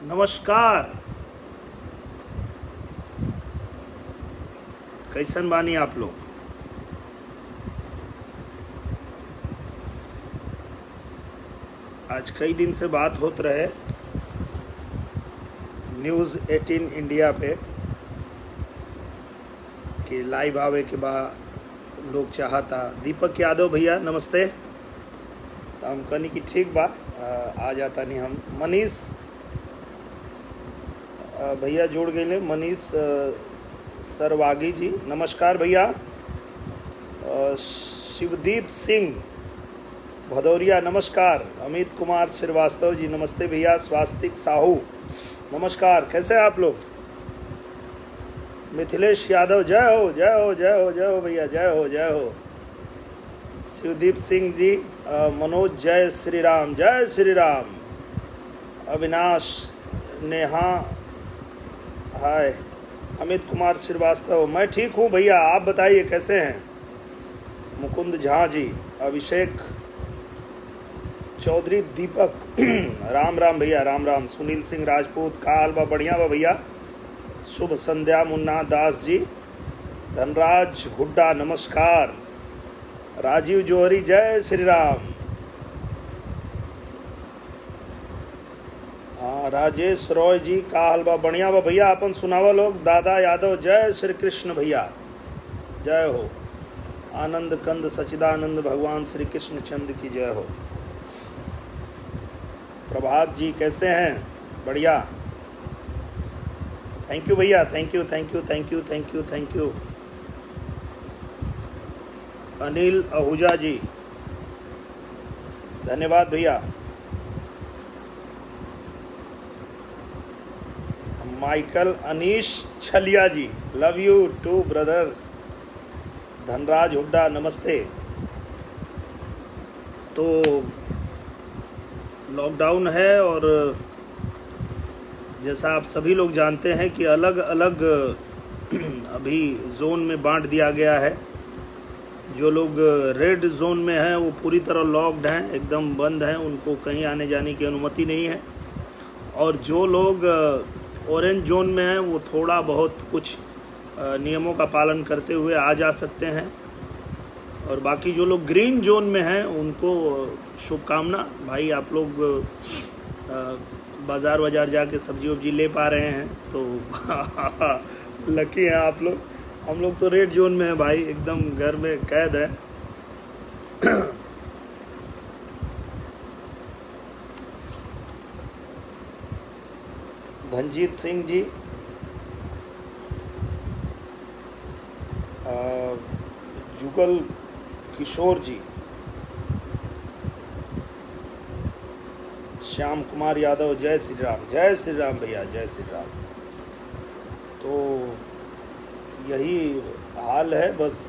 नमस्कार। कैसन बानी आप लोग? आज कई दिन से बात होत रहे न्यूज़ 18 इंडिया पे कि लाइव आवे के बाद लोग चाहता। दीपक यादव भैया नमस्ते। तो हम कहनी कि ठीक बा, आ जाता नहीं हम। मनीष भैया जुड़ गए। मनीष सरवागी जी नमस्कार भैया। शिवदीप सिंह भदौरिया नमस्कार। अमित कुमार श्रीवास्तव जी नमस्ते भैया। स्वास्तिक साहू नमस्कार। कैसे हैं आप लोग? मिथिलेश यादव जय हो जय हो जय हो जय हो भैया, जय हो जय हो। शिवदीप सिंह जी, मनोज जय श्री राम जय श्री राम। अविनाश नेहा हाय। अमित कुमार श्रीवास्तव मैं ठीक हूँ भैया, आप बताइए कैसे हैं? मुकुंद झा जी, अभिषेक चौधरी, दीपक राम राम भैया, राम राम। सुनील सिंह राजपूत का हाल बा? बढ़िया बा भैया। शुभ संध्या मुन्ना दास जी। धनराज हुड्डा नमस्कार। राजीव जौहरी जय श्री राम। राजेश रॉय जी का हाल बा? बढ़िया बा भैया। अपन सुनावा लोग। दादा यादव जय श्री कृष्ण भैया, जय हो। आनंद कंद सचिदानंद भगवान श्री कृष्ण चंद की जय हो। प्रभात जी कैसे हैं? बढ़िया, थैंक यू भैया, thank you thank you thank you thank you thank you. Anil Ahuja ji धन्यवाद भैया। Michael Anish Chhaliya ji love you too brother. Dhanraj Hooda नमस्ते। तो लॉकडाउन है और जैसा आप सभी लोग जानते हैं कि अलग अलग अभी जोन में बांट दिया गया है। जो लोग रेड जोन में हैं वो पूरी तरह लॉक्ड हैं, एकदम बंद हैं, उनको कहीं आने जाने की अनुमति नहीं है। और जो लोग ऑरेंज जोन में हैं वो थोड़ा बहुत कुछ नियमों का पालन करते हुए आ जा सकते हैं। और बाकी जो लोग ग्रीन जोन में हैं उनको शुभकामना भाई। आप लोग बाज़ार बाज़ार जाके सब्जी वब्जी ले पा रहे हैं तो लकी हैं आप लोग। हम लोग तो रेड जोन में हैं भाई, एकदम घर में कैद है। धनजीत सिंह जी, जुगल किशोर जी, श्याम कुमार यादव जय श्री राम भैया, जय श्री राम। तो यही हाल है, बस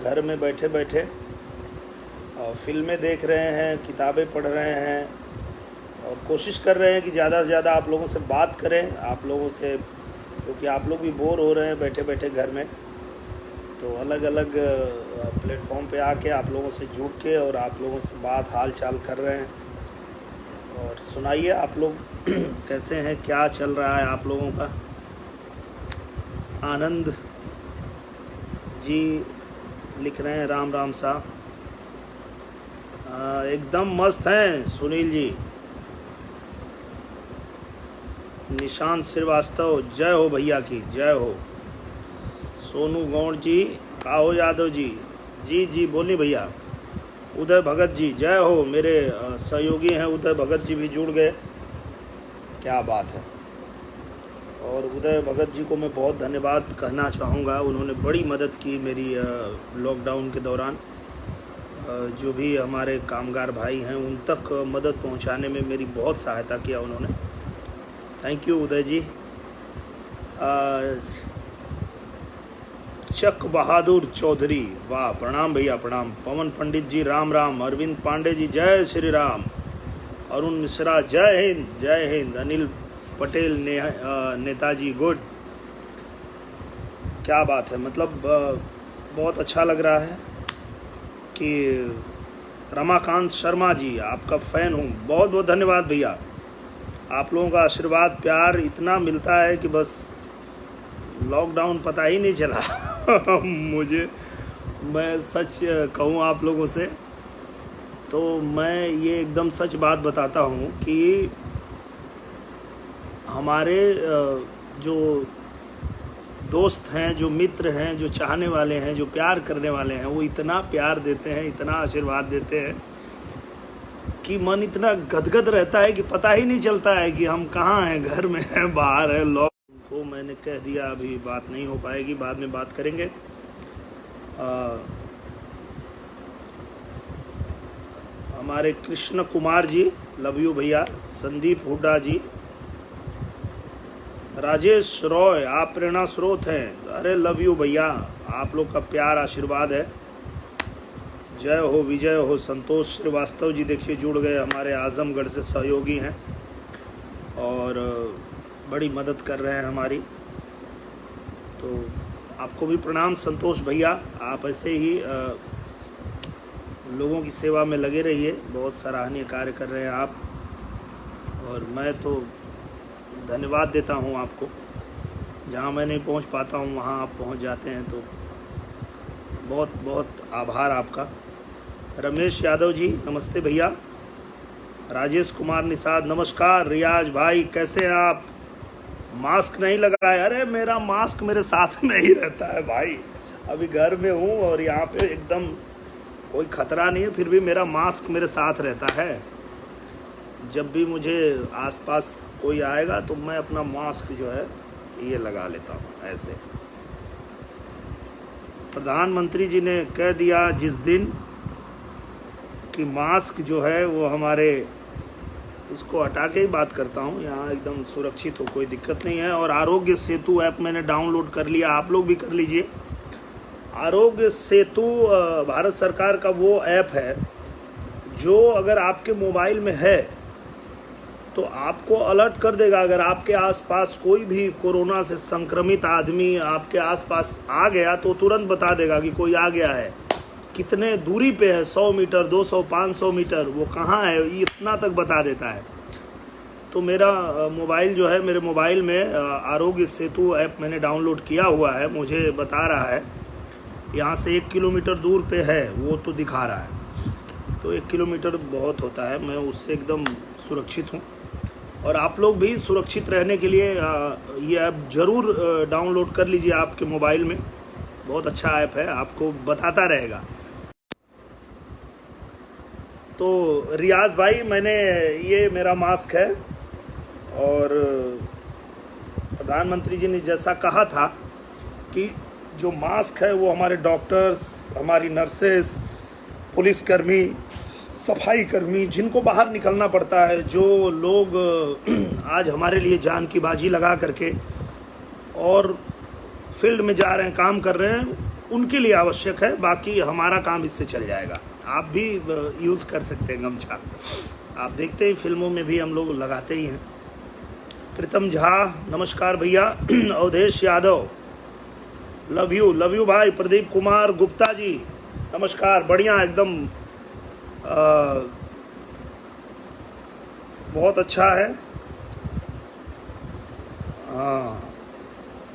घर में बैठे बैठे फिल्में देख रहे हैं, किताबें पढ़ रहे हैं और कोशिश कर रहे हैं कि ज़्यादा से ज़्यादा आप लोगों से बात करें, आप लोगों से, क्योंकि आप लोग भी बोर हो रहे हैं बैठे बैठे घर में। तो अलग अलग प्लेटफॉर्म पे आके आप लोगों से जुड़ के और आप लोगों से बात हाल चाल कर रहे हैं। और सुनाइए आप लोग कैसे हैं, क्या चल रहा है आप लोगों का? आनंद जी लिख रहे हैं राम राम सा, एकदम मस्त हैं सुनील जी। निशांत श्रीवास्तव जय हो भैया की, जय हो। सोनू गौड़ जी, काहो यादव जी, जी जी बोली भैया। उदय भगत जी जय हो। मेरे सहयोगी हैं उदय भगत जी भी जुड़ गए, क्या बात है। और उदय भगत जी को मैं बहुत धन्यवाद कहना चाहूँगा, उन्होंने बड़ी मदद की मेरी लॉकडाउन के दौरान। जो भी हमारे कामगार भाई हैं उन तक मदद पहुँचाने में मेरी बहुत सहायता किया उन्होंने। थैंक यू उदय जी। चक बहादुर चौधरी वाह, प्रणाम भैया प्रणाम। पवन पंडित जी राम राम। अरविंद पांडे जी जय श्री राम। अरुण मिश्रा जय हिंद जय हिंद। अनिल पटेल नेताजी गुड, क्या बात है। मतलब बहुत अच्छा लग रहा है कि रमाकांत शर्मा जी आपका फ़ैन हूँ, बहुत बहुत धन्यवाद भैया। आप लोगों का आशीर्वाद प्यार इतना मिलता है कि बस लॉकडाउन पता ही नहीं चला मुझे। मैं सच कहूँ आप लोगों से तो मैं ये एकदम सच बात बताता हूँ कि हमारे जो दोस्त हैं, जो मित्र हैं, जो चाहने वाले हैं, जो प्यार करने वाले हैं, वो इतना प्यार देते हैं, इतना आशीर्वाद देते हैं कि मन इतना गदगद रहता है कि पता ही नहीं चलता है कि हम कहाँ हैं, घर में हैं, बाहर हैं। लोग को मैंने कह दिया अभी बात नहीं हो पाएगी, बाद में बात करेंगे। हमारे कृष्ण कुमार जी, लव यू भैया। संदीप हुड्डा जी, राजेश रॉय, आप प्रेरणा स्रोत हैं। अरे लव यू भैया, आप लोग का प्यार आशीर्वाद है। जय हो, विजय हो। संतोष श्रीवास्तव जी देखिए जुड़ गए, हमारे आजमगढ़ से सहयोगी हैं और बड़ी मदद कर रहे हैं हमारी। तो आपको भी प्रणाम संतोष भैया, आप ऐसे ही लोगों की सेवा में लगे रहिए, बहुत सराहनीय कार्य कर रहे हैं आप। और मैं तो धन्यवाद देता हूं आपको, जहां मैं नहीं पहुंच पाता हूं वहां आप पहुंच जाते हैं, तो बहुत बहुत आभार आपका। रमेश यादव जी नमस्ते भैया। राजेश कुमार निषाद नमस्कार। रियाज भाई कैसे हैं आप? मास्क नहीं लगाए? अरे मेरा मास्क मेरे साथ में ही रहता है भाई, अभी घर में हूँ और यहाँ पे एकदम कोई खतरा नहीं है, फिर भी मेरा मास्क मेरे साथ रहता है। जब भी मुझे आसपास कोई आएगा तो मैं अपना मास्क जो है ये लगा लेता हूँ ऐसे। प्रधानमंत्री जी ने कह दिया जिस दिन कि मास्क जो है वो हमारे, इसको हटा के ही बात करता हूँ, यहाँ एकदम सुरक्षित हो, कोई दिक्कत नहीं है। और आरोग्य सेतु ऐप मैंने डाउनलोड कर लिया, आप लोग भी कर लीजिए। आरोग्य सेतु भारत सरकार का वो ऐप है जो अगर आपके मोबाइल में है तो आपको अलर्ट कर देगा। अगर आपके आसपास कोई भी कोरोना से संक्रमित आदमी आपके आसपास आ गया तो तुरंत बता देगा कि कोई आ गया है, कितने दूरी पे है, 100 मीटर, 200, 500 मीटर, वो कहाँ है, ये इतना तक बता देता है। तो मेरा मोबाइल जो है, मेरे मोबाइल में आरोग्य सेतु ऐप मैंने डाउनलोड किया हुआ है, मुझे बता रहा है यहाँ से 1 किलोमीटर दूर पे है, वो तो दिखा रहा है। तो 1 किलोमीटर बहुत होता है, मैं उससे एकदम सुरक्षित हूँ। और आप लोग भी सुरक्षित रहने के लिए ये ऐप ज़रूर डाउनलोड कर लीजिए आपके मोबाइल में, बहुत अच्छा ऐप है, आपको बताता रहेगा। तो रियाज भाई, मैंने ये मेरा मास्क है और प्रधानमंत्री जी ने जैसा कहा था कि जो मास्क है वो हमारे डॉक्टर्स, हमारी नर्सेस, पुलिसकर्मी, सफाई कर्मी, जिनको बाहर निकलना पड़ता है, जो लोग आज हमारे लिए जान की बाजी लगा करके और फील्ड में जा रहे हैं, काम कर रहे हैं, उनके लिए आवश्यक है। बाकी हमारा काम इससे चल जाएगा। आप भी यूज़ कर सकते हैं गमछा, आप देखते ही फिल्मों में भी हम लोग लगाते ही हैं। प्रीतम झा नमस्कार भैया। अवधेश यादव लव यू भाई। प्रदीप कुमार गुप्ता जी नमस्कार, बढ़िया एकदम बहुत अच्छा है। हाँ,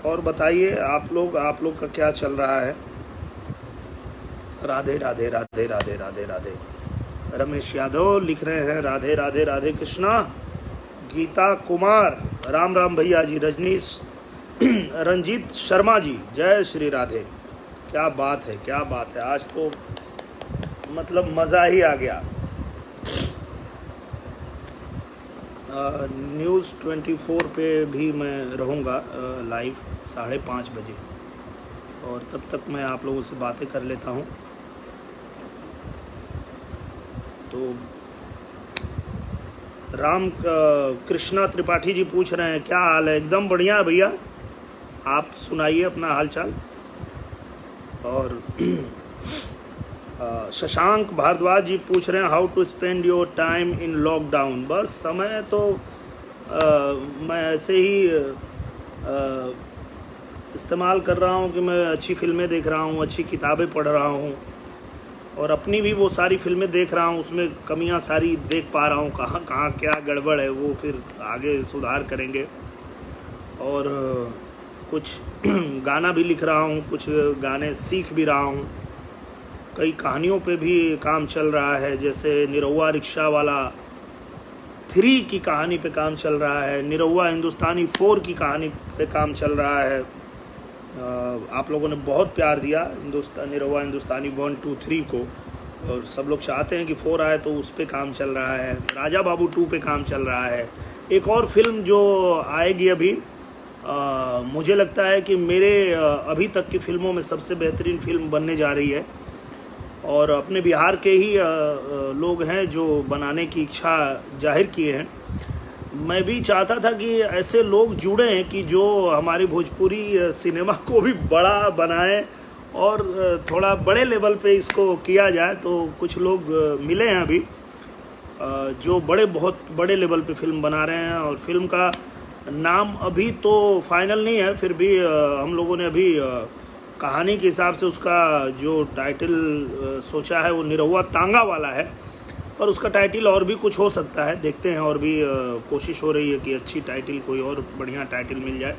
और बताइए आप लोग का क्या चल रहा है? राधे राधे राधे राधे राधे राधे। रमेश यादव लिख रहे हैं राधे राधे राधे कृष्णा। गीता कुमार राम राम भैया जी। रजनीश रंजीत शर्मा जी जय श्री राधे। क्या बात है, क्या बात है, आज तो मतलब मज़ा ही आ गया। न्यूज़ 24 पे भी मैं रहूँगा लाइव 5:30 बजे, और तब तक मैं आप लोगों से बातें कर लेता हूँ। तो राम कृष्णा त्रिपाठी जी पूछ रहे हैं क्या हाल है? एकदम बढ़िया है भैया, आप सुनाइए अपना हालचाल। और शशांक भारद्वाज जी पूछ रहे हैं how to spend your time in lockdown. बस समय तो मैं ऐसे ही इस्तेमाल कर रहा हूँ कि मैं अच्छी फिल्में देख रहा हूँ, अच्छी किताबें पढ़ रहा हूँ, और अपनी भी वो सारी फिल्में देख रहा हूँ, उसमें कमियां सारी देख पा रहा हूँ, कहाँ कहाँ क्या गड़बड़ है, वो फिर आगे सुधार करेंगे। और कुछ गाना भी लिख रहा हूँ, कुछ गाने सीख भी रहा हूँ, कई कहानियों पे भी काम चल रहा है, जैसे निरहुआ रिक्शा वाला 3 की कहानी पे काम चल रहा है, निरहुआ हिंदुस्तानी 4 की कहानी पे काम चल रहा है। आप लोगों ने बहुत प्यार दिया निरहुआ हिंदुस्तानी 1, 2, 3 को, और सब लोग चाहते हैं कि 4 आए, तो उस पे काम चल रहा है। राजा बाबू 2 पे काम चल रहा है। एक और फिल्म जो आएगी अभी, मुझे लगता है कि मेरे अभी तक की फिल्मों में सबसे बेहतरीन फिल्म बनने जा रही है, और अपने बिहार के ही लोग हैं जो बनाने की इच्छा जाहिर किए हैं। मैं भी चाहता था कि ऐसे लोग जुड़ें कि जो हमारी भोजपुरी सिनेमा को भी बड़ा बनाएं और थोड़ा बड़े लेवल पे इसको किया जाए। तो कुछ लोग मिले हैं अभी जो बहुत बड़े लेवल पे फिल्म बना रहे हैं, और फिल्म का नाम अभी तो फाइनल नहीं है, फिर भी हम लोगों ने अभी कहानी के हिसाब से उसका जो टाइटल सोचा है वो निरहुआ तांगा वाला है, पर उसका टाइटल और भी कुछ हो सकता है, देखते हैं। और भी कोशिश हो रही है कि अच्छी टाइटल, कोई और बढ़िया टाइटल मिल जाए।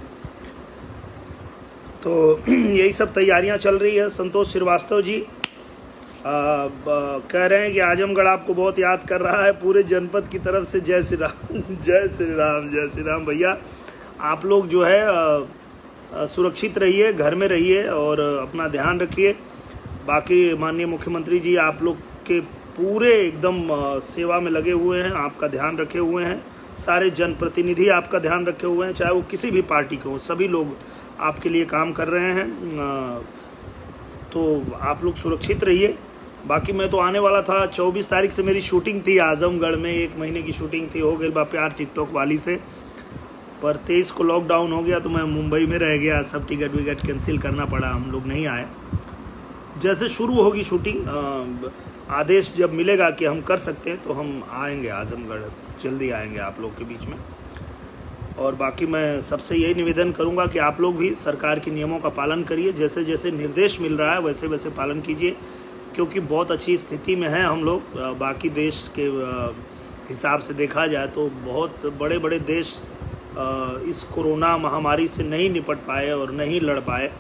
तो यही सब तैयारियां चल रही है। संतोष श्रीवास्तव जी कह रहे हैं कि आजमगढ़ आपको बहुत याद कर रहा है, पूरे जनपद की तरफ से जय श्री राम। जय श्री राम, जय श्री राम। भैया आप लोग जो है सुरक्षित रहिए, घर में रहिए और अपना ध्यान रखिए। बाकी माननीय मुख्यमंत्री जी आप लोग के पूरे एकदम सेवा में लगे हुए हैं, आपका ध्यान रखे हुए हैं। सारे जनप्रतिनिधि आपका ध्यान रखे हुए हैं, चाहे वो किसी भी पार्टी के हो, सभी लोग आपके लिए काम कर रहे हैं। तो आप लोग सुरक्षित रहिए। बाकी मैं तो आने वाला था, 24 तारीख से मेरी शूटिंग थी आजमगढ़ में, 1 महीने की शूटिंग थी, हो गई बा प्यार टिकटॉक वाली से, पर 23 को लॉकडाउन हो गया तो मैं मुंबई में रह गया, सब टिकट विकट कैंसिल करना पड़ा, हम लोग नहीं आए। जैसे शुरू होगी शूटिंग, आदेश जब मिलेगा कि हम कर सकते हैं तो हम आएंगे आजमगढ़, जल्दी आएंगे आप लोग के बीच में। और बाकी मैं सबसे यही निवेदन करूंगा कि आप लोग भी सरकार के नियमों का पालन करिए, जैसे जैसे निर्देश मिल रहा है वैसे वैसे पालन कीजिए, क्योंकि बहुत अच्छी स्थिति में हैं हम लोग। बाकी देश के हिसाब से देखा जाए तो बहुत बड़े बड़े देश इस कोरोना महामारी से नहीं निपट पाए और नहीं लड़ पाए,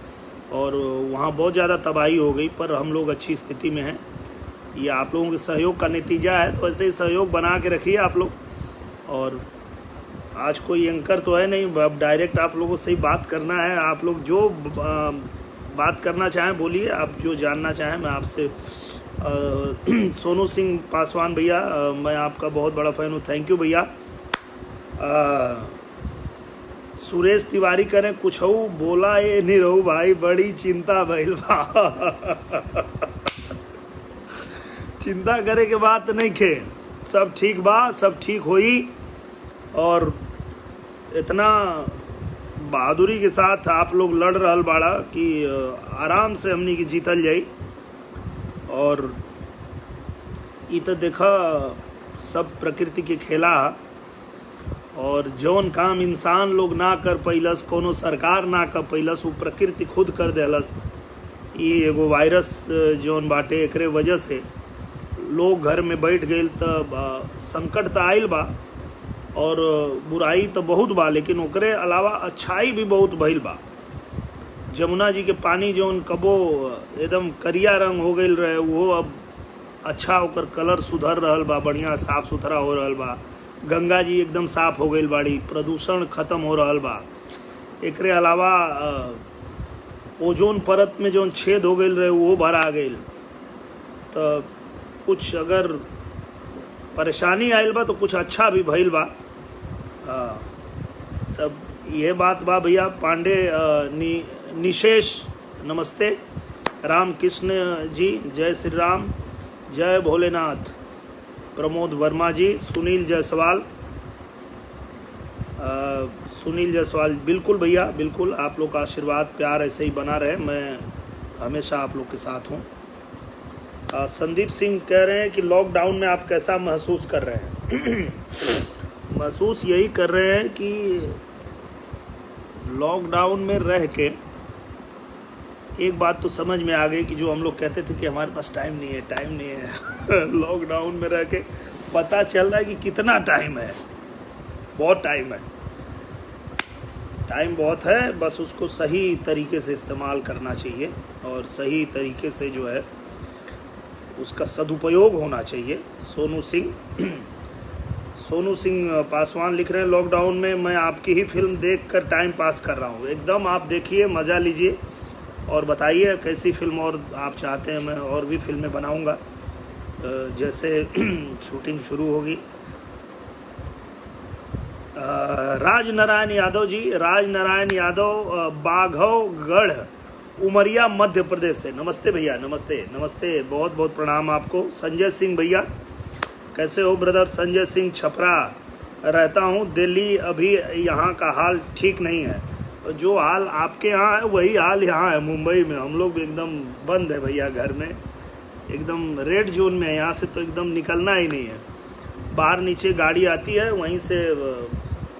और वहाँ बहुत ज़्यादा तबाही हो गई, पर हम लोग अच्छी स्थिति में हैं। ये आप लोगों के सहयोग का नतीजा है, तो ऐसे ही सहयोग बना के रखिए आप लोग। और आज कोई एंकर तो है नहीं, अब डायरेक्ट आप लोगों से ही बात करना है। आप लोग जो बात करना चाहें बोलिए, आप जो जानना चाहें। मैं आपसे सोनू सिंह पासवान भैया, मैं आपका बहुत बड़ा फ़ैन हूँ, थैंक यू भैया। सुरेश तिवारी करें कुछ बोला ये नहीं रहू भाई, बड़ी चिंता भइल बा। चिंता करे के बात नहीं खे, सब ठीक बा, सब ठीक होई। और इतना बहादुरी के साथ आप लोग लड़ रहल बाड़ा कि आराम से हमनी की जीतल जाई। और ई तो देखा सब प्रकृति के खेला, और जौन काम इंसान लोग ना कर पैलस, कोनो सरकार ना कर पैलस, वो प्रकृति खुद कर देलस। ये एगो वायरस जौन बाटे, एकरे वजह से लोग घर में बैठ गए, तो संकट तो आयल बा और बुराई तो बहुत बा, लेकिन ओकरे अलावा अच्छाई भी बहुत भइल बा। जमुना जी के पानी जौन कबो एकदम करिया रंग हो गई रहे, वो अब अच्छा ओकर कलर सुधर रहल बा, बढ़िया साफ सुथरा हो रहल बा। गंगा जी एकदम साफ हो गई बाड़ी, प्रदूषण खत्म हो रहल बा। एकरे अलावा ओजोन परत में जौन छेद हो गई रहे वो भरा गई, तो कुछ अगर परेशानी आयल बा तो कुछ अच्छा भी भइल बा। तब ये बात बा भैया। पांडे निशेष नमस्ते, रामकृष्ण जी जय श्री राम, जय भोलेनाथ। प्रमोद वर्मा जी, सुनील जायसवाल, सुनील जायसवाल, बिल्कुल भैया बिल्कुल, आप लोग का आशीर्वाद प्यार ऐसे ही बना रहे, मैं हमेशा आप लोग के साथ हूँ। संदीप सिंह कह रहे हैं कि लॉकडाउन में आप कैसा महसूस कर रहे हैं? महसूस यही कर रहे हैं कि लॉकडाउन में रह के एक बात तो समझ में आ गई कि जो हम लोग कहते थे कि हमारे पास टाइम नहीं है, टाइम नहीं है लॉकडाउन में रह के पता चल रहा है कि कितना टाइम है, बहुत टाइम है, टाइम बहुत है। बस उसको सही तरीके से इस्तेमाल करना चाहिए और सही तरीके से जो है उसका सदुपयोग होना चाहिए। सोनू सिंह पासवान लिख रहे हैं, लॉकडाउन में मैं आपकी ही फिल्म देखकर टाइम पास कर रहा हूँ। एकदम आप देखिए, मज़ा लीजिए और बताइए कैसी फिल्म और आप चाहते हैं मैं और भी फिल्में बनाऊँगा जैसे शूटिंग शुरू होगी। राजनारायण यादव जी, राजनारायण यादव बाघवगढ़ उमरिया मध्य प्रदेश से, नमस्ते भैया, नमस्ते नमस्ते, बहुत बहुत प्रणाम आपको। संजय सिंह भैया कैसे हो ब्रदर? संजय सिंह छपरा रहता हूँ दिल्ली, अभी यहाँ का हाल ठीक नहीं है। जो हाल आपके यहाँ है वही हाल यहाँ है मुंबई में। हम लोग एकदम बंद है भैया, घर में एकदम रेड जोन में है, यहाँ से तो एकदम निकलना ही नहीं है। बाहर नीचे गाड़ी आती है, वहीं से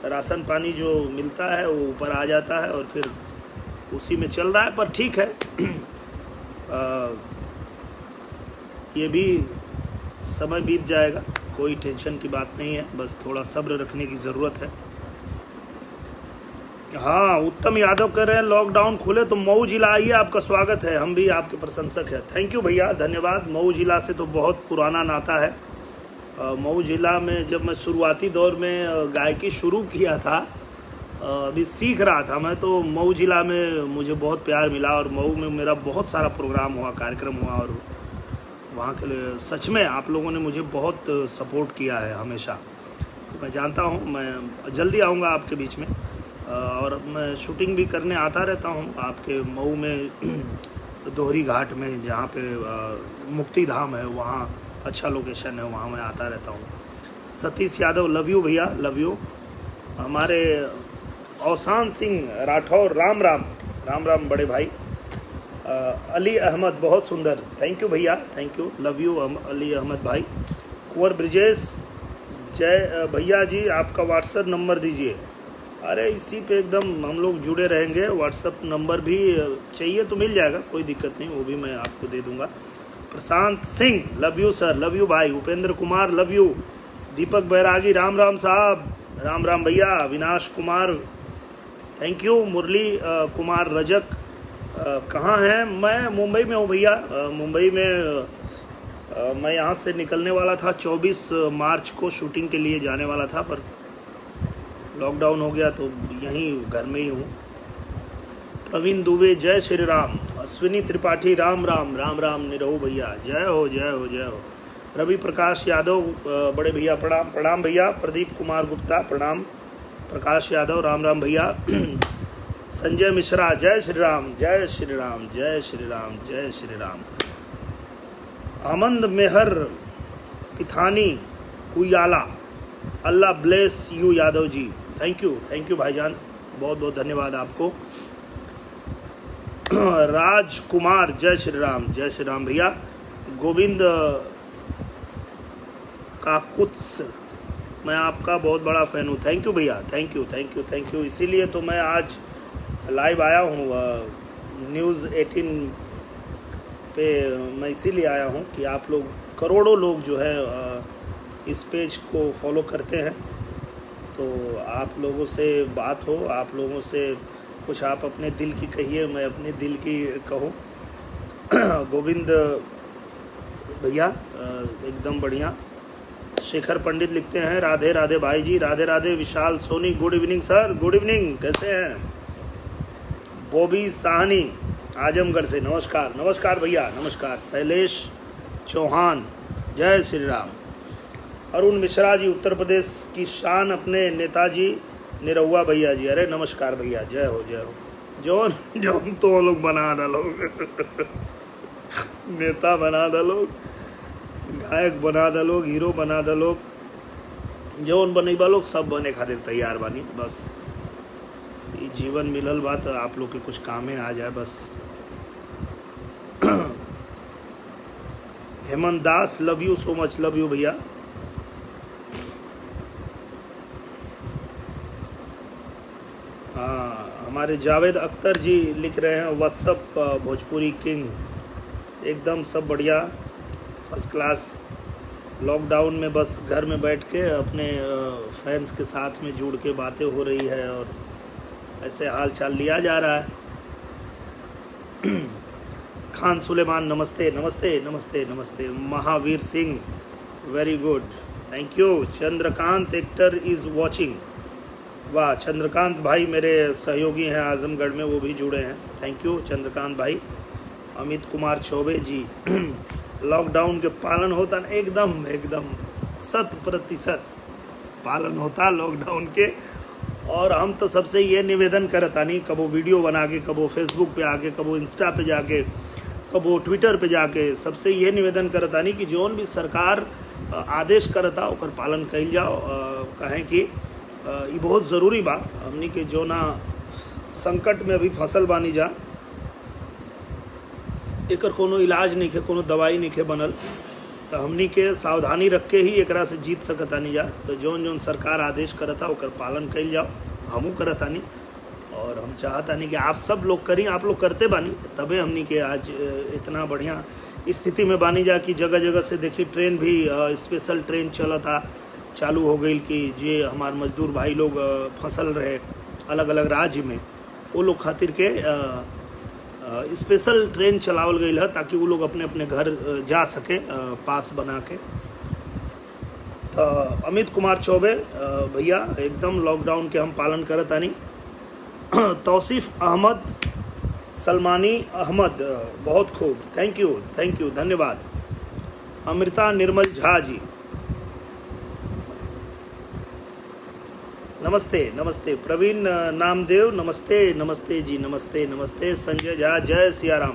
राशन पानी जो मिलता है वो ऊपर आ जाता है और फिर उसी में चल रहा है, पर ठीक है। ये भी समय बीत जाएगा, कोई टेंशन की बात नहीं है, बस थोड़ा सब्र रखने की ज़रूरत है। हाँ, उत्तम यादव कह रहे हैं लॉकडाउन खुले तो मऊ जिला आइए, आपका स्वागत है, हम भी आपके प्रशंसक हैं। थैंक यू भैया, धन्यवाद। मऊ जिला से तो बहुत पुराना नाता है। मऊ जिला में जब मैं शुरुआती दौर में गायकी शुरू किया था, अभी सीख रहा था मैं, तो मऊ जिला में मुझे बहुत प्यार मिला और मऊ में मेरा बहुत सारा प्रोग्राम हुआ, कार्यक्रम हुआ और वहाँ के लिए सच में आप लोगों ने मुझे बहुत सपोर्ट किया है हमेशा। तो मैं जानता हूँ मैं जल्दी आऊँगा आपके बीच में और मैं शूटिंग भी करने आता रहता हूँ आपके मऊ में दोहरी घाट में, जहाँ पे मुक्ति धाम है, वहाँ अच्छा लोकेशन है, वहाँ मैं आता रहता हूँ। सतीश यादव लव यू भैया, लव यू। हमारे औसान सिंह राठौर राम राम, राम राम बड़े भाई। अली अहमद बहुत सुंदर, थैंक यू भैया, thank you, love you Ali Ahmad भाई। कुंवर ब्रिजेश जय भैया जी, आपका व्हाट्सएप नंबर दीजिए। अरे इसी पे एकदम हम लोग जुड़े रहेंगे, व्हाट्सएप नंबर भी चाहिए तो मिल जाएगा, कोई दिक्कत नहीं, वो भी मैं आपको दे दूंगा। Prashant Singh love you sir, love you भाई। Upendra Kumar love you. दीपक बैरागी राम राम साहब, राम राम भैया। Vinash Kumar thank you. मुरली कुमार रजक कहाँ हैं? मैं मुंबई में हूँ भैया, मुंबई में मैं यहाँ से निकलने वाला था 24 मार्च को, शूटिंग के लिए जाने वाला था, पर लॉकडाउन हो गया तो यहीं घर में ही हूँ। प्रवीण दुबे जय श्री राम। अश्विनी त्रिपाठी राम राम, राम राम निरहु भैया, जय हो जय हो जय हो। रवि प्रकाश यादव बड़े भैया प्रणाम, प्रणाम भैया। प्रदीप कुमार गुप्ता प्रणाम। प्रकाश यादव राम राम भैया। संजय मिश्रा जय श्री राम, जय श्री राम, जय श्री राम, जय श्री राम। आमंद मेहर पिथानी कुयाला, अल्लाह bless you Yadav ji, thank you भाईजान, बहुत बहुत धन्यवाद आपको। राजकुमार जय श्री राम भैया। गोविंद काकुत्स, मैं आपका बहुत बड़ा फ़ैन हूँ, थैंक यू भैया, थैंक यू। इसीलिए तो मैं आज लाइव आया हूँ न्यूज़ 18 पे, मैं इसीलिए आया हूँ कि आप लोग, करोड़ों लोग जो है इस पेज को फॉलो करते हैं, तो आप लोगों से बात हो, आप लोगों से कुछ आप अपने दिल की कहिए, मैं अपने दिल की कहूँ। गोविंद भैया एकदम बढ़िया। शेखर पंडित लिखते हैं राधे राधे भाई जी, Radhe Radhe. Vishal Soni good evening sir, good evening, कैसे हैं? बॉबी साहनी आजमगढ़ से नमस्कार, नमस्कार भैया, नमस्कार। शैलेश चौहान जय श्री राम। अरुण मिश्रा जी उत्तर प्रदेश की शान अपने नेताजी निरहुआ भैया जी, अरे नमस्कार भैया, जय हो जय हो। जौन जौन तो लोग बना डालो नेता बना डालो, गायक बना डालो, हीरो बना डालो, जौन बने बा लोग सब बने खातिर तैयार बानी। बस ये जीवन मिलल बात आप लोग के कुछ कामे आ जाए बस। Hemant Das love you so much, love you भैया। हाँ हमारे जावेद अख्तर जी लिख रहे हैं व्हाट्सअप भोजपुरी किंग, एकदम सब बढ़िया फर्स्ट क्लास। लॉकडाउन में बस घर में बैठ के अपने फैंस के साथ में जुड़ के बातें हो रही है और ऐसे हाल चाल लिया जा रहा है। खान सुलेमान नमस्ते नमस्ते नमस्ते नमस्ते। Mahavir Singh very good, thank you. Chandrakant actor is watching, वाह चंद्रकांत भाई मेरे सहयोगी हैं आजमगढ़ में, वो भी जुड़े हैं, थैंक यू चंद्रकांत भाई। अमित कुमार चौबे जी लॉकडाउन के पालन होता ना, एकदम एकदम 100% पालन होता लॉकडाउन के। और हम तो सबसे ये निवेदन करता नहीं, कबो वीडियो बना के, कबो फेसबुक पे आके, कबो इंस्टा पे जाके, कबो ट्विटर पे जाके, सबसे ये निवेदन करता नहीं कि जौन भी सरकार आदेश करता ओकर पालन कइल जाओ। कहें कि ये बहुत ज़रूरी बा, हमनी के जो ना संकट में अभी फसल बानी जा, एकर कोनो इलाज नहीं है, कोनो दवाई नहीं है बनल, तो हमनी के सावधानी रख के ही एकरा से जीत सकतानी जा। तो जौन जौन सरकार आदेश करता ओकर पालन कइल जाओ, हमू करतानी और हम चाहतानी कि आप सब लोग करी, आप लोग करते बानी, तबे हमनी के आज इतना बढ़िया स्थिति में बानी जा कि जगह जगह से देखी ट्रेन भी स्पेशल ट्रेन चलता चालू हो गई कि जे हमार मजदूर भाई लोग फंसल रहे अलग अलग राज्य में, वो लोग खातिर के स्पेशल ट्रेन चलावल गई है ताकि वो लोग अपने अपने घर जा सके पास बना के। तो अमित कुमार चौबे भैया एकदम लॉकडाउन के हम पालन करत आनी। तौसीफ अहमद सलमानी अहमद बहुत खूब, थैंक यू धन्यवाद। अमृता निर्मल झा जी नमस्ते नमस्ते। प्रवीण नामदेव नमस्ते नमस्ते जी नमस्ते नमस्ते। संजय झा जय सिया राम।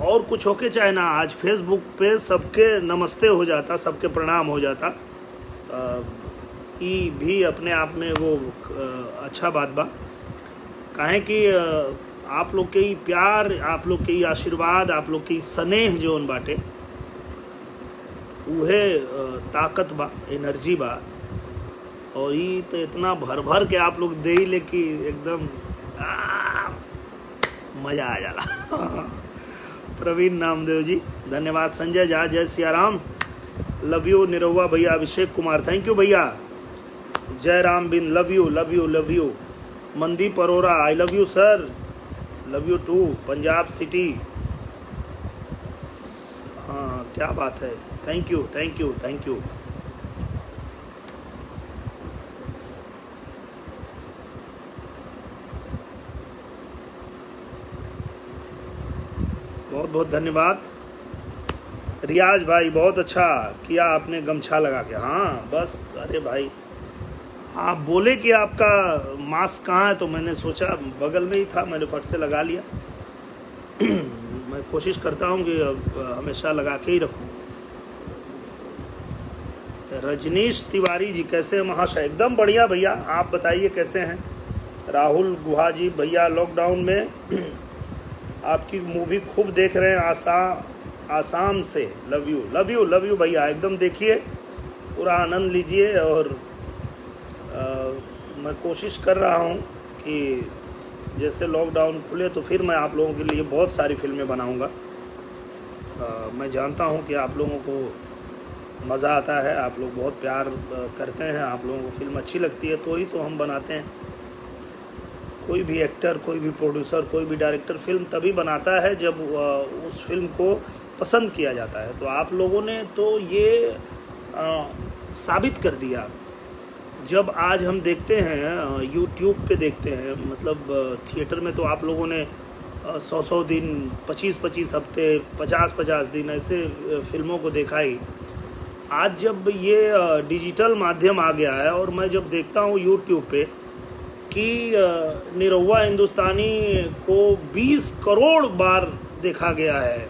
और कुछ होके चाहे ना, आज फेसबुक पे सबके नमस्ते हो जाता, सबके प्रणाम हो जाता, ये भी अपने आप में वो अच्छा बात बा। काहे कि आप लोग के प्यार, आप लोग के आशीर्वाद, आप लोग के स्नेह जोन बाटे उहे ताकत बा, एनर्जी बा। और ये तो इतना भर भर के आप लोग दे ले कि एकदम मज़ा आ जाला। प्रवीण नामदेव जी धन्यवाद। संजय झा जय सिया राम, लव यू। निरहुआ भैया, अभिषेक कुमार थैंक यू भैया। जय राम बिन love you love you love you. Mandeep Arora I love you sir, love you too. Punjab city, हाँ क्या बात है, thank you thank you thank you. बहुत बहुत धन्यवाद। रियाज भाई बहुत अच्छा किया आपने गमछा लगा के, हाँ बस, अरे भाई आप बोले कि आपका मास्क कहाँ है तो मैंने सोचा बगल में ही था, मैंने फट से लगा लिया। मैं कोशिश करता हूँ कि हमेशा लगा के ही रखूँ। रजनीश तिवारी जी कैसे हैं महाशय? एकदम बढ़िया भैया, आप बताइए कैसे हैं? राहुल गुहा जी भैया लॉकडाउन में आपकी मूवी खूब देख रहे हैं आसाम से, love you love you love you भैया, एकदम देखिए, पूरा आनंद लीजिए। और मैं कोशिश कर रहा हूँ कि जैसे लॉकडाउन खुले तो फिर मैं आप लोगों के लिए बहुत सारी फिल्में बनाऊँगा। मैं जानता हूँ कि आप लोगों को मज़ा आता है, आप लोग बहुत प्यार करते हैं, आप लोगों को फिल्म अच्छी लगती है, तो ही तो हम बनाते हैं। कोई भी एक्टर, कोई भी प्रोड्यूसर, कोई भी डायरेक्टर फिल्म तभी बनाता है जब उस फिल्म को पसंद किया जाता है। तो आप लोगों ने तो ये साबित कर दिया। जब आज हम देखते हैं यूट्यूब पे देखते हैं, मतलब थिएटर में तो आप लोगों ने 100 दिन, 25 हफ्ते, 50 दिन ऐसे फिल्मों को देखा ही। आज जब ये डिजिटल माध्यम आ गया है और मैं जब देखता हूँ यूट्यूब पे कि निरहुआ हिंदुस्तानी को 20 करोड़ बार देखा गया है,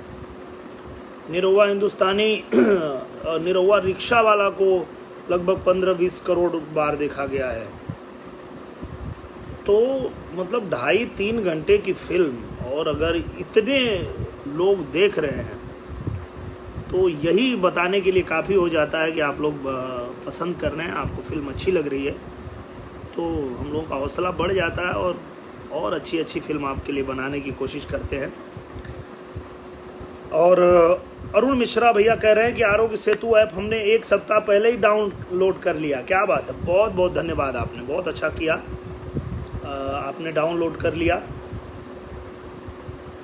निरहुआ हिंदुस्तानी निरहुआ रिक्शा वाला को लगभग 15-20 करोड़ बार देखा गया है, तो मतलब 2.5-3 घंटे की फिल्म और अगर इतने लोग देख रहे हैं तो यही बताने के लिए काफ़ी हो जाता है कि आप लोग पसंद कर रहे हैं, आपको फिल्म अच्छी लग रही है, तो हम लोगों का हौसला बढ़ जाता है और और अच्छी अच्छी फिल्म आपके लिए बनाने की कोशिश करते हैं। और अरुण मिश्रा भैया कह रहे हैं कि आरोग्य सेतु ऐप हमने 1 सप्ताह पहले ही डाउनलोड कर लिया। क्या बात है, बहुत बहुत धन्यवाद, आपने बहुत अच्छा किया, आपने डाउनलोड कर लिया।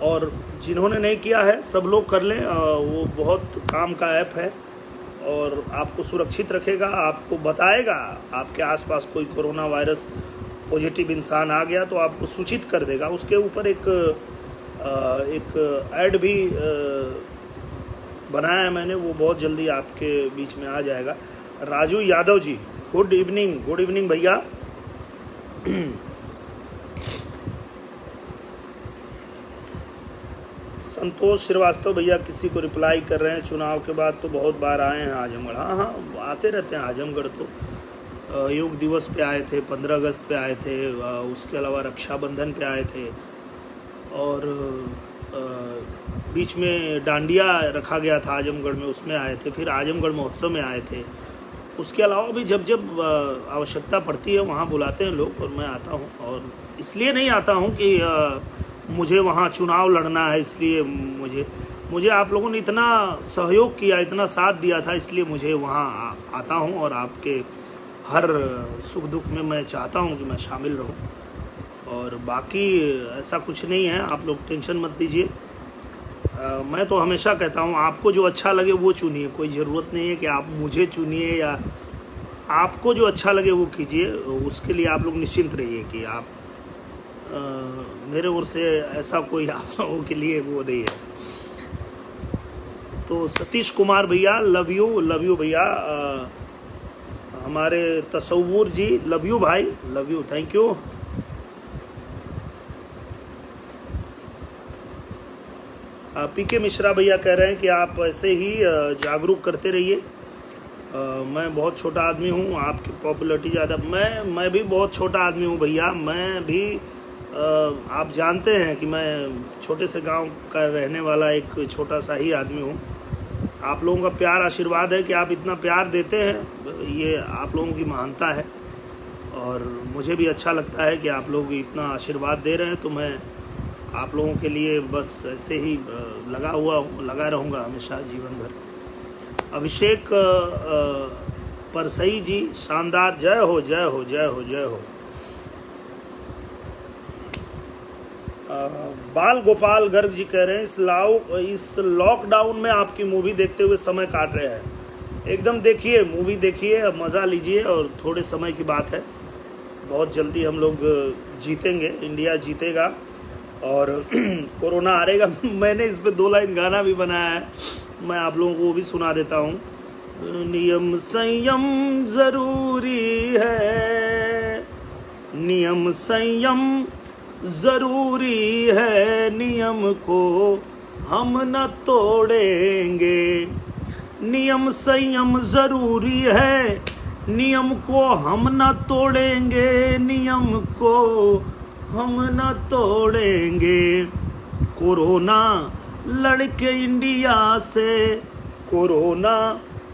और जिन्होंने नहीं किया है सब लोग कर लें, वो बहुत काम का ऐप है और आपको सुरक्षित रखेगा, आपको बताएगा आपके आसपास कोई कोरोना वायरस पॉजिटिव इंसान आ गया तो आपको सूचित कर देगा। उसके ऊपर एक ऐड भी बनाया है मैंने, वो बहुत जल्दी आपके बीच में आ जाएगा। राजू यादव जी, गुड इवनिंग भैया। संतोष श्रीवास्तव भैया किसी को रिप्लाई कर रहे हैं, चुनाव के बाद तो बहुत बार आए हैं आजमगढ़। हाँ आते रहते हैं आजमगढ़, तो योग दिवस पे आए थे, 15 अगस्त पे आए थे, उसके अलावा रक्षाबंधन पे आए थे, और बीच में डांडिया रखा गया था आजमगढ़ में, उसमें आए थे, फिर आजमगढ़ महोत्सव में आए थे। उसके अलावा भी जब जब आवश्यकता पड़ती है वहाँ बुलाते हैं लोग और मैं आता हूँ। और इसलिए नहीं आता हूँ कि मुझे वहाँ चुनाव लड़ना है, इसलिए मुझे आप लोगों ने इतना सहयोग किया, इतना साथ दिया था, इसलिए मुझे वहाँ आता हूँ और आपके हर सुख दुख में मैं चाहता हूँ कि मैं शामिल रहूँ। और बाकी ऐसा कुछ नहीं है, आप लोग टेंशन मत लीजिए। मैं तो हमेशा कहता हूँ आपको जो अच्छा लगे वो चुनिए, कोई ज़रूरत नहीं है कि आप मुझे चुनिए, या आपको जो अच्छा लगे वो कीजिए। उसके लिए आप लोग निश्चिंत रहिए कि आप मेरे ओर से ऐसा कोई आप लोगों के लिए वो नहीं है। तो सतीश कुमार भैया लव यू भैया, हमारे तसव्वुर जी लव यू भाई, लव यू, थैंक यू। पीके मिश्रा भैया कह रहे हैं कि आप ऐसे ही जागरूक करते रहिए। मैं बहुत छोटा आदमी हूँ, आपकी पॉपुलैरिटी ज़्यादा, मैं भी बहुत छोटा आदमी हूँ भैया। मैं भी आप जानते हैं कि मैं छोटे से गांव का रहने वाला एक छोटा सा ही आदमी हूँ। आप लोगों का प्यार आशीर्वाद है कि आप इतना प्यार देते हैं, ये आप लोगों की महानता है और मुझे भी अच्छा लगता है कि आप लोग इतना आशीर्वाद दे रहे हैं। तो मैं आप लोगों के लिए बस ऐसे ही लगा रहूँगा हमेशा जीवन भर। अभिषेक परसई जी शानदार, जय हो जय हो जय हो जय हो। बाल गोपाल गर्ग जी कह रहे हैं इस लॉकडाउन में आपकी मूवी देखते हुए समय काट रहे हैं। एकदम देखिए, मूवी देखिए, मज़ा लीजिए और थोड़े समय की बात है, बहुत जल्दी हम लोग जीतेंगे, इंडिया जीतेगा और कोरोना हारेगा। मैंने इस पे 2 लाइन गाना भी बनाया है, मैं आप लोगों को वो भी सुना देता हूँ। नियम संयम ज़रूरी है, नियम संयम ज़रूरी है, नियम को हम न तोड़ेंगे। नियम संयम ज़रूरी है, नियम को हम न तोड़ेंगे, नियम को हम न तोड़ेंगे। कोरोना लड़के इंडिया से, कोरोना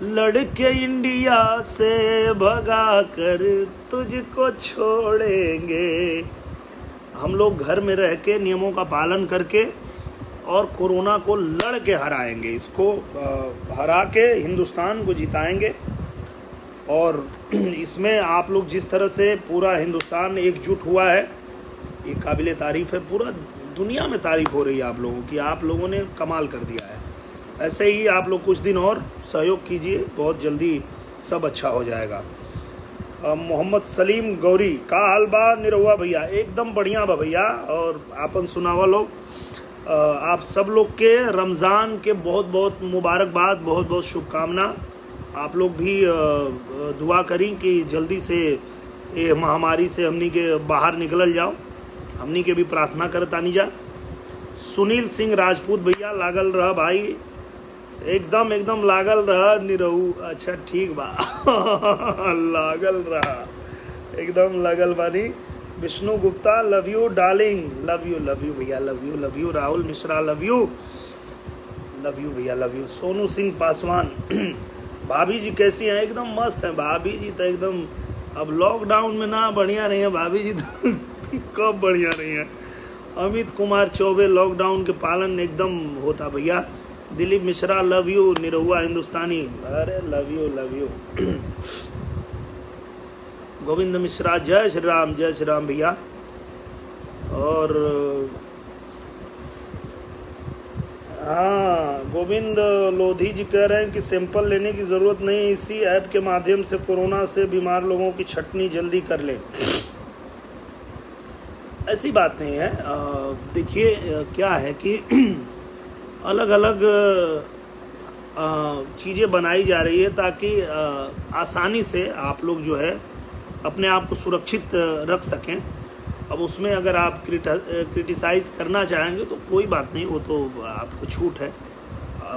लड़के इंडिया से भगा कर तुझको छोड़ेंगे। हम लोग घर में रह के नियमों का पालन करके और कोरोना को लड़ के हराएंगे, इसको हरा के हिंदुस्तान को जिताएंगे। और इसमें आप लोग जिस तरह से पूरा हिंदुस्तान एकजुट हुआ है, ये काबिले तारीफ़ है, पूरा दुनिया में तारीफ़ हो रही है आप लोगों की, आप लोगों ने कमाल कर दिया है। ऐसे ही आप लोग कुछ दिन और सहयोग कीजिए, बहुत जल्दी सब अच्छा हो जाएगा। मोहम्मद सलीम गौरी का हाल बा निरहुआ भैया, एकदम बढ़िया बा भैया। और आपन सुनावा लोग, आप सब लोग के रमज़ान के बहुत बहुत मुबारकबाद, बहुत बहुत शुभकामना। आप लोग भी दुआ करें कि जल्दी से ये महामारी से हमनी के बाहर निकल जाओ, हमनी के भी प्रार्थना करतानी जा। सुनील सिंह राजपूत भैया लागल रहा भाई, एकदम लागल रहा निरहू। अच्छा ठीक बा लागल रहा, एकदम लगल बानी। Vishnu Gupta love you darling, love you भैया, love you. Rahul Mishra love you भैया, लव यू। सोनू सिंह पासवान भाभी जी कैसी हैं? एकदम मस्त हैं भाभी जी तो, एकदम अब लॉकडाउन में ना बढ़िया नहीं है भाभी जी तो कब बढ़िया नहीं है। अमित कुमार चौबे, लॉकडाउन के पालन एकदम होता भैया। दिलीप मिश्रा, लव यू निरहुआ हिंदुस्तानी, अरे लव यू। गोविंद मिश्रा, जय श्री राम भैया। और हाँ, गोविंद लोधी जी कह रहे हैं कि सैंपल लेने की ज़रूरत नहीं, इसी ऐप के माध्यम से कोरोना से बीमार लोगों की छंटनी जल्दी कर ले। ऐसी बात नहीं है। देखिए क्या है कि अलग अलग चीज़ें बनाई जा रही है ताकि आसानी से आप लोग जो है अपने आप को सुरक्षित रख सकें। अब उसमें अगर आप क्रिटिसाइज़ करना चाहेंगे तो कोई बात नहीं, वो तो आपको छूट है।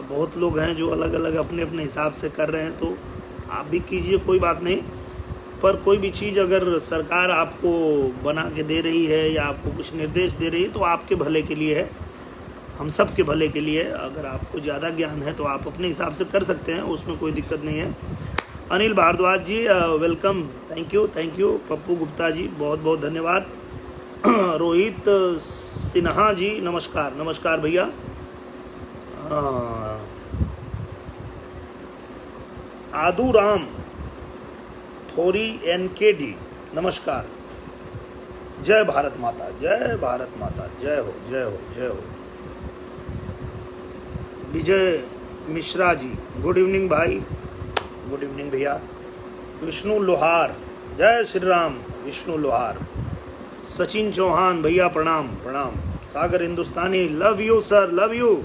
बहुत लोग हैं जो अलग अलग अपने अपने हिसाब से कर रहे हैं, तो आप भी कीजिए, कोई बात नहीं। पर कोई भी चीज़ अगर सरकार आपको बना के दे रही है या आपको कुछ निर्देश दे रही है तो आपके भले के लिए है, हम सब के भले के लिए। अगर आपको ज़्यादा ज्ञान है तो आप अपने हिसाब से कर सकते हैं, उसमें कोई दिक्कत नहीं है। Anil Bhardwaj ji welcome, thank you. Pappu Gupta ji बहुत बहुत धन्यवाद। रोहित सिन्हा जी नमस्कार भैया। आदू राम थोरी NKD नमस्कार। जय भारत माता, जय हो। विजय मिश्रा जी, गुड इवनिंग भाई, गुड इवनिंग भैया। विष्णु लोहार, जय श्री राम विष्णु लोहार। सचिन चौहान भैया प्रणाम। Sagar Hindustani, love you sir, love you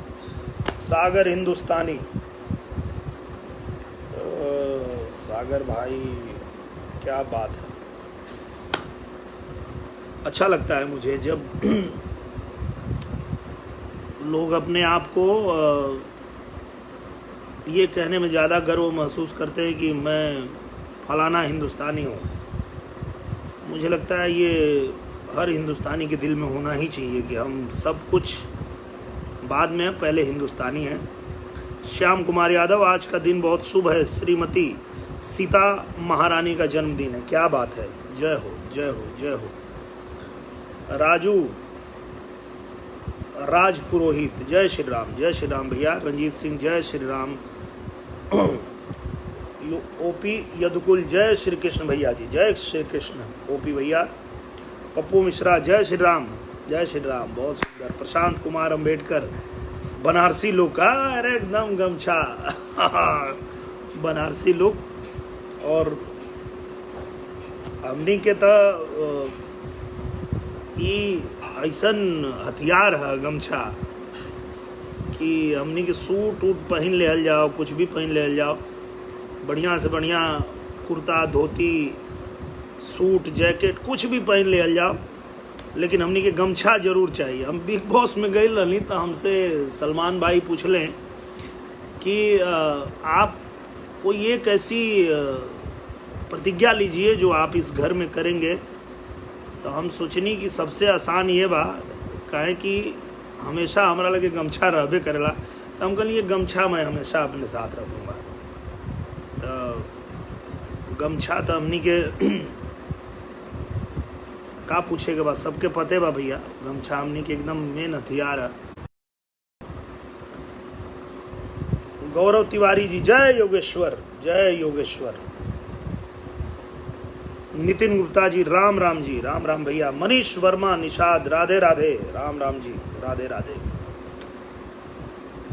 Sagar Hindustani. Sagar भाई क्या बात है, अच्छा लगता है मुझे जब लोग अपने आप को ये कहने में ज़्यादा गर्व महसूस करते हैं कि मैं फलाना हिंदुस्तानी हूँ। मुझे लगता है ये हर हिंदुस्तानी के दिल में होना ही चाहिए कि हम सब कुछ बाद में, पहले हिंदुस्तानी हैं। श्याम कुमार यादव, आज का दिन बहुत शुभ है, श्रीमती सीता महारानी का जन्मदिन है, क्या बात है, जय हो। राज पुरोहित, जय श्री राम भैया। रंजीत सिंह, जय श्री राम। ओपी यदुकुल, जय श्री कृष्ण भैया जी, जय श्री कृष्ण ओपी भैया। पप्पू मिश्रा, जय श्री राम, बहुत सुंदर। प्रशांत कुमार अंबेडकर, बनारसी लुक, अरे एकदम गमछा बनारसी लुक। और हमनी के तो ये ऐसन हथियार है गमछा कि हमनी के सूट पहन ले जाओ, कुछ भी पहन ले जाओ, बढ़िया से बढ़िया कुर्ता धोती सूट जैकेट कुछ भी पहन ले जाओ, लेकिन हमनी के गमछा जरूर चाहिए। हम बिग बॉस में गए रही तो हमसे सलमान भाई पूछ लें कि आप कोई एक ऐसी प्रतिज्ञा लीजिए जो आप इस घर में करेंगे। तो हम सोचनी कि सबसे आसान ये बा, काहे कि हमेशा हमारा लगे गमछा रहबे करेला, तो हम कहलिए गमछा मैं हमेशा अपने साथ रखूँगा। तो गमछा तो हमनी के का पूछे के बाद सबके पते बा भैया, गमछा हमनी के एकदम मेन हथियार है। गौरव तिवारी जी, जय योगेश्वर। नितिन गुप्ता जी, राम जी, राम भैया। मनीष वर्मा, निषाद, राधे राम जी, राधे।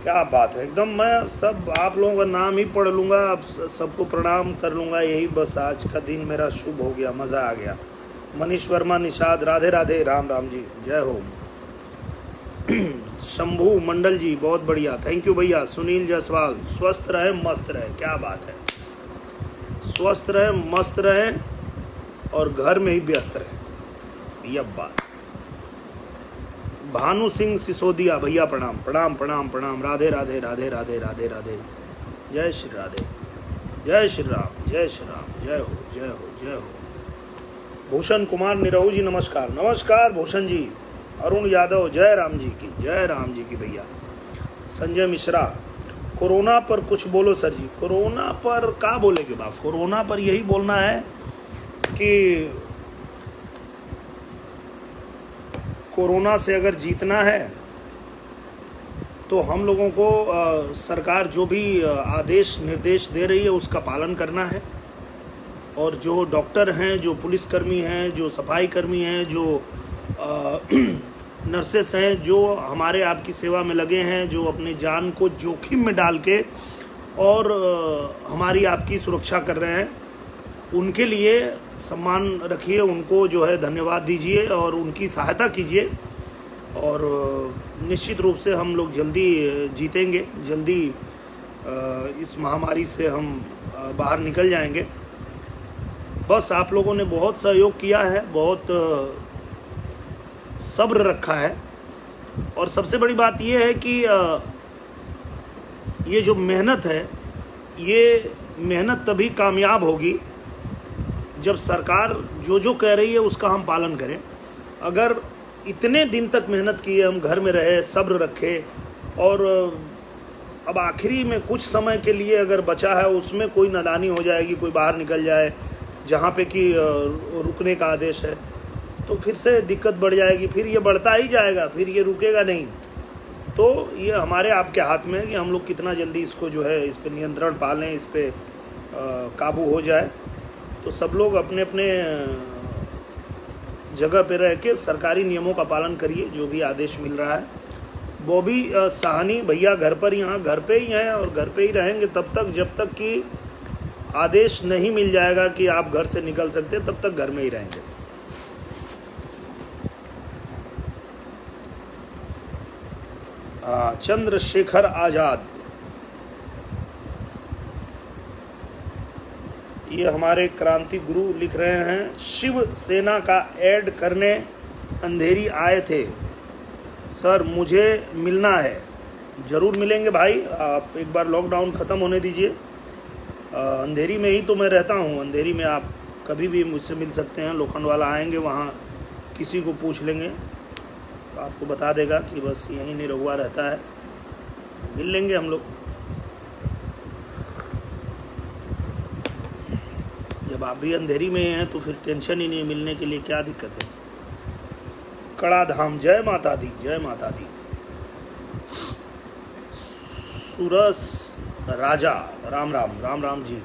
क्या बात है, एकदम मैं सब आप लोगों का नाम ही पढ़ लूँगा, अब सबको प्रणाम कर लूँगा, यही बस आज का दिन मेरा शुभ हो गया, मज़ा आ गया। मनीष वर्मा, निषाद, राधे राम जी, जय हो। शंभू मंडल जी, बहुत बढ़िया, थैंक यू भैया। सुनील जायसवाल, स्वस्थ रहे मस्त रहे, क्या बात है, स्वस्थ रहे मस्त रहे और घर में ही व्यस्त रहे, यह बात। भानु सिंह सिसोदिया भैया प्रणाम। राधे। जय श्री राधे, जय श्री राम, जय हो। भूषण कुमार निरहू जी, नमस्कार भूषण जी। अरुण यादव, जय राम जी की भैया। संजय मिश्रा, कोरोना पर कुछ बोलो सर जी। कोरोना पर क्या बोलेगे बाप, कोरोना पर यही बोलना है कि कोरोना से अगर जीतना है तो हम लोगों को सरकार जो भी आदेश निर्देश दे रही है उसका पालन करना है। और जो डॉक्टर हैं, जो पुलिसकर्मी हैं, जो सफाई कर्मी हैं, जो नर्सेस हैं, जो हमारे आपकी सेवा में लगे हैं, जो अपने जान को जोखिम में डाल के और हमारी आपकी सुरक्षा कर रहे हैं, उनके लिए सम्मान रखिए, उनको जो है धन्यवाद दीजिए और उनकी सहायता कीजिए। और निश्चित रूप से हम लोग जल्दी जीतेंगे, जल्दी इस महामारी से हम बाहर निकल जाएंगे। बस आप लोगों ने बहुत सहयोग किया है, बहुत सब्र रखा है। और सबसे बड़ी बात यह है कि ये जो मेहनत है, ये मेहनत तभी कामयाब होगी जब सरकार जो जो कह रही है उसका हम पालन करें। अगर इतने दिन तक मेहनत की है, हम घर में रहे, सब्र रखे और अब आखिरी में कुछ समय के लिए अगर बचा है उसमें कोई नादानी हो जाएगी, कोई बाहर निकल जाए जहाँ पे कि रुकने का आदेश है, तो फिर से दिक्कत बढ़ जाएगी, फिर ये बढ़ता ही जाएगा, फिर ये रुकेगा नहीं। तो ये हमारे आपके हाथ में है कि हम लोग कितना जल्दी इसको जो है इस पर नियंत्रण पा लें, इस पर काबू हो जाए। तो सब लोग अपने अपने जगह पे रह के सरकारी नियमों का पालन करिए, जो भी आदेश मिल रहा है। वो भी साहनी भैया घर पर यहाँ घर पे ही हैं और घर पे ही रहेंगे तब तक, जब तक कि आदेश नहीं मिल जाएगा कि आप घर से निकल सकते, तब तक घर में ही रहेंगे। चंद्रशेखर आज़ाद, ये हमारे क्रांति गुरु लिख रहे हैं, शिव सेना का ऐड करने अंधेरी आए थे सर, मुझे मिलना है। ज़रूर मिलेंगे भाई, आप एक बार लॉकडाउन ख़त्म होने दीजिए। अंधेरी में ही तो मैं रहता हूँ, अंधेरी में आप कभी भी मुझसे मिल सकते हैं। लोखंडवाला आएंगे, वहाँ किसी को पूछ लेंगे तो आपको बता देगा कि बस यहीं निरहुआ रहता है, मिल लेंगे हम लोग। जब आप भी अंधेरी में हैं तो फिर टेंशन ही नहीं, मिलने के लिए क्या दिक्कत है। कड़ा धाम, जय माता दी, जय माता दी। सुरस राजा, राम राम, राम राम जी।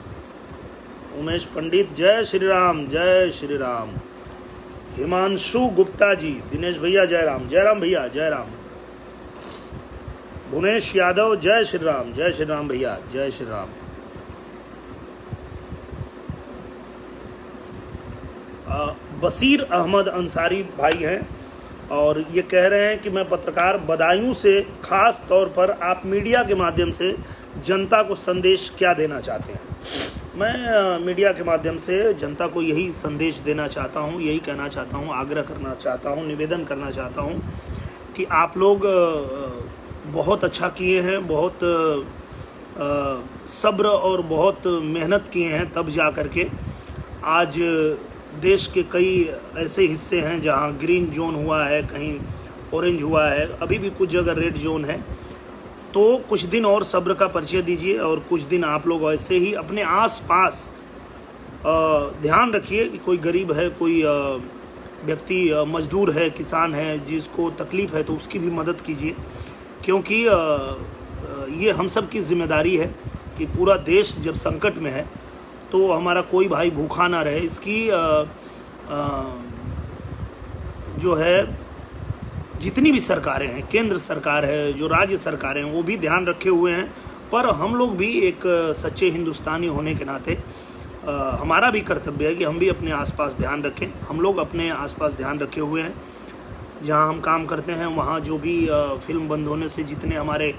उमेश पंडित, जय श्री राम, जय श्री राम। हिमांशु गुप्ता जी, दिनेश भैया जय राम भैया, जय राम। भुवनेश यादव, जय श्री राम भैया, जय श्री राम। बसीर अहमद अंसारी भाई हैं और ये कह रहे हैं कि मैं पत्रकार बदायूं से खास तौर पर आप मीडिया के माध्यम से जनता को संदेश क्या देना चाहते हैं। मैं मीडिया के माध्यम से जनता को यही संदेश देना चाहता हूँ, यही कहना चाहता हूँ, आग्रह करना चाहता हूँ, निवेदन करना चाहता हूँ कि आप लोग बहुत अच्छा किए हैं, बहुत सब्र और बहुत मेहनत किए हैं, तब जा कर के आज देश के कई ऐसे हिस्से हैं जहां ग्रीन जोन हुआ है, कहीं ऑरेंज हुआ है, अभी भी कुछ जगह रेड जोन है। तो कुछ दिन और सब्र का परिचय दीजिए और कुछ दिन आप लोग ऐसे ही अपने आसपास ध्यान रखिए कि कोई गरीब है, कोई व्यक्ति मजदूर है, किसान है, जिसको तकलीफ़ है तो उसकी भी मदद कीजिए। क्योंकि ये हम सब की जिम्मेदारी है कि पूरा देश जब संकट में है तो हमारा कोई भाई भूखा ना रहे। इसकी जो है जितनी भी सरकारें हैं, केंद्र सरकार है, जो राज्य सरकारें हैं, वो भी ध्यान रखे हुए हैं। पर हम लोग भी एक सच्चे हिंदुस्तानी होने के नाते हमारा भी कर्तव्य है कि हम भी अपने आसपास ध्यान रखें। हम लोग अपने आसपास ध्यान रखे हुए हैं। जहां हम काम करते हैं वहां जो भी फिल्म बंद होने से जितने हमारे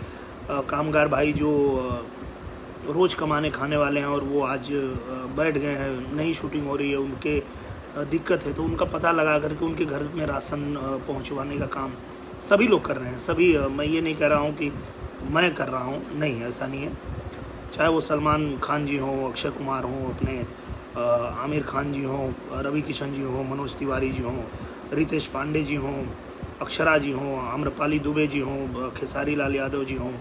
कामगार भाई जो रोज़ कमाने खाने वाले हैं और वो आज बैठ गए हैं, नई शूटिंग हो रही है, उनके दिक्कत है, तो उनका पता लगा करके उनके घर में राशन पहुंचवाने का काम सभी लोग कर रहे हैं। सभी, मैं ये नहीं कह रहा हूं कि मैं कर रहा हूं, नहीं, ऐसा नहीं है। चाहे वो सलमान खान जी हों, अक्षय कुमार हों, अपने आमिर खान जी हों, रवि किशन जी हों, मनोज तिवारी जी हों, रितेश पांडे जी हों, अक्षरा जी हों, आम्रपाली दुबे जी हों, खेसारी लाल यादव जी हों,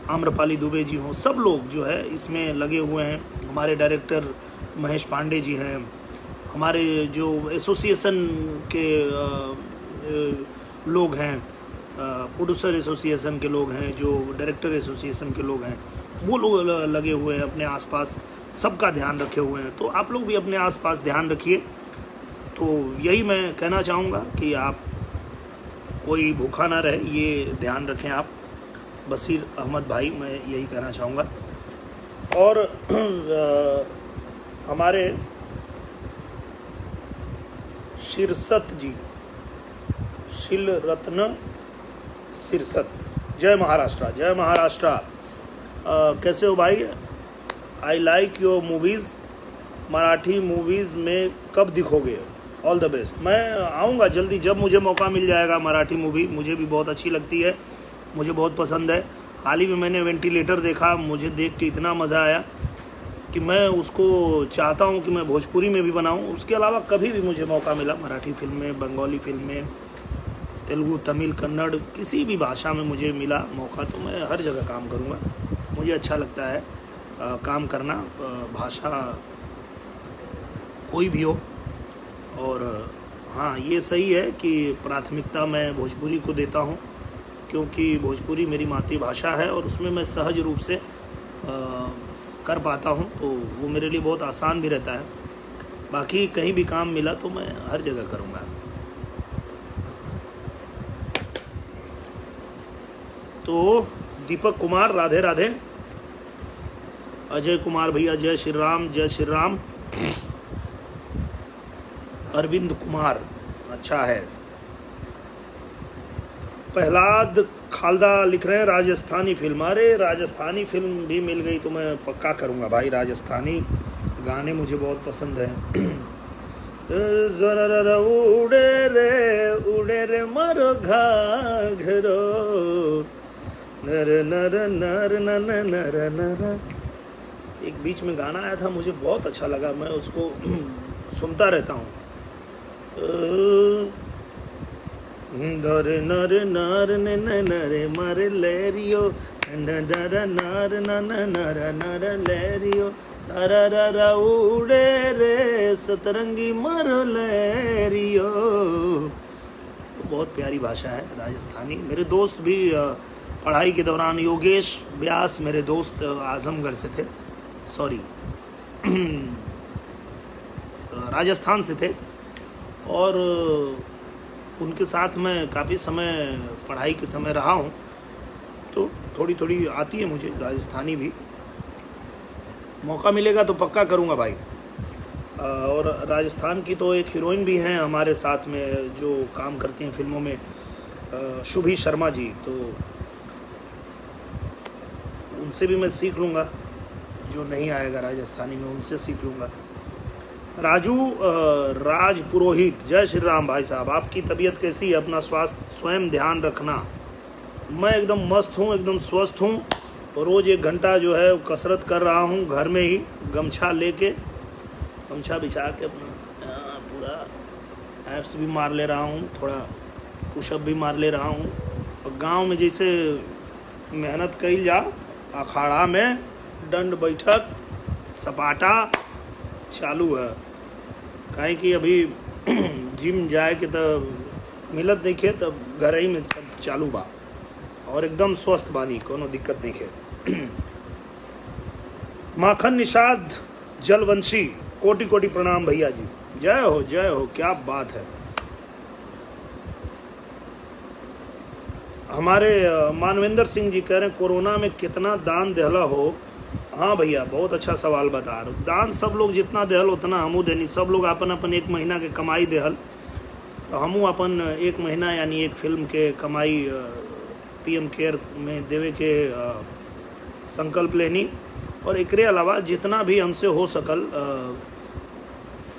आम्रपाली दुबे जी हों, सब लोग जो है इसमें लगे हुए हैं। हमारे डायरेक्टर महेश पांडे जी हैं, हमारे जो एसोसिएशन के लोग हैं, प्रोड्यूसर एसोसिएशन के लोग हैं, जो डायरेक्टर एसोसिएशन के लोग हैं, वो लोग लगे हुए हैं अपने आसपास, सबका ध्यान रखे हुए हैं। तो आप लोग भी अपने आसपास ध्यान रखिए। तो यही मैं कहना चाहूँगा कि आप कोई भूखा ना रहे, ये ध्यान रखें आप। बसीर अहमद भाई, मैं यही कहना चाहूँगा। और हमारे शीर्षत जी, शिल रत्न शीर्षत, जय महाराष्ट्र, जय महाराष्ट्र। कैसे हो भाई? I like your movies, Marathi movies में कब दिखोगे? All the best. मैं आऊँगा जल्दी, जब मुझे मौका मिल जाएगा। मराठी मूवी मुझे भी बहुत अच्छी लगती है, मुझे बहुत पसंद है। हाल ही में मैंने वेंटिलेटर देखा, मुझे देख के इतना मज़ा आया कि मैं उसको चाहता हूँ कि मैं भोजपुरी में भी बनाऊँ। उसके अलावा कभी भी मुझे मौका मिला मराठी फिल्म में, बंगाली फिल्म में, तेलुगु, तमिल, कन्नड़, किसी भी भाषा में मुझे मिला मौका तो मैं हर जगह काम करूँगा। मुझे अच्छा लगता है काम करना, भाषा कोई भी हो। और हाँ, ये सही है कि प्राथमिकता मैं भोजपुरी को देता हूँ, क्योंकि भोजपुरी मेरी मातृभाषा है और उसमें मैं सहज रूप से कर पाता हूँ, तो वो मेरे लिए बहुत आसान भी रहता है। बाकी कहीं भी काम मिला तो मैं हर जगह करूँगा। तो दीपक कुमार, राधे राधे। अजय कुमार भैया, जय श्री राम, जय श्री राम। अरविंद कुमार, अच्छा है। प्रहलाद खालदा लिख रहे हैं राजस्थानी फिल्म। अरे राजस्थानी फिल्म भी मिल गई तो मैं पक्का करूँगा भाई। राजस्थानी गाने मुझे बहुत पसंद हैं। उड़े रे मरो घाघरो, नर नर नर नर नर नर। एक बीच में गाना आया था, मुझे बहुत अच्छा लगा, मैं उसको सुनता रहता हूँ। नर नर नर नर मर लेरियो, नर नर नर नर नर लेरियो, तरर उड़े रे सतरंगी मर लेरियो। बहुत प्यारी भाषा है राजस्थानी। मेरे दोस्त भी पढ़ाई के दौरान, योगेश व्यास मेरे दोस्त आजमगढ़ से थे, सॉरी राजस्थान से थे, और उनके साथ मैं काफ़ी समय पढ़ाई के समय रहा हूँ, तो थोड़ी थोड़ी आती है मुझे राजस्थानी भी। मौका मिलेगा तो पक्का करूँगा भाई। और राजस्थान की तो एक हीरोइन भी हैं हमारे साथ में जो काम करती हैं फिल्मों में, शुभी शर्मा जी, तो उनसे भी मैं सीख लूँगा। जो नहीं आएगा राजस्थानी में उनसे सीख लूँगा। राजू राज पुरोहित, जय श्री राम भाई साहब। आपकी तबीयत कैसी है? अपना स्वास्थ्य स्वयं ध्यान रखना। मैं एकदम मस्त हूँ, एकदम स्वस्थ हूँ। रोज़ 1 घंटा जो है कसरत कर रहा हूँ घर में ही, गमछा लेके, गमछा बिछा के अपना पूरा एप्स भी मार ले रहा हूँ, थोड़ा पुशअप भी मार ले रहा हूँ। और गांव में जैसे मेहनत कई जाओ, अखाड़ा में दंड बैठक सपाटा चालू है। काहे कि अभी जिम जाए के तो मिलत नहीं खे, तब घर ही में सब चालू बा और एकदम स्वस्थ बानी, कोनो दिक्कत नहीं खे। माखन निषाद जलवंशी, कोटि कोटि प्रणाम भैया जी, जय हो जय हो, क्या बात है। हमारे मानवेंद्र सिंह जी कह रहे हैं कोरोना में कितना दान देहला हो। हाँ भैया, बहुत अच्छा सवाल बता रहे हो। दान सब लोग जितना देहल उतना हमू देनी। सब लोग अपन अपन 1 महीना के कमाई देहल, तो हमू अपन 1 महीना यानी एक फिल्म के कमाई पीएम केयर में देवे के संकल्प लेनी। और एकरे अलावा जितना भी हमसे हो सकल,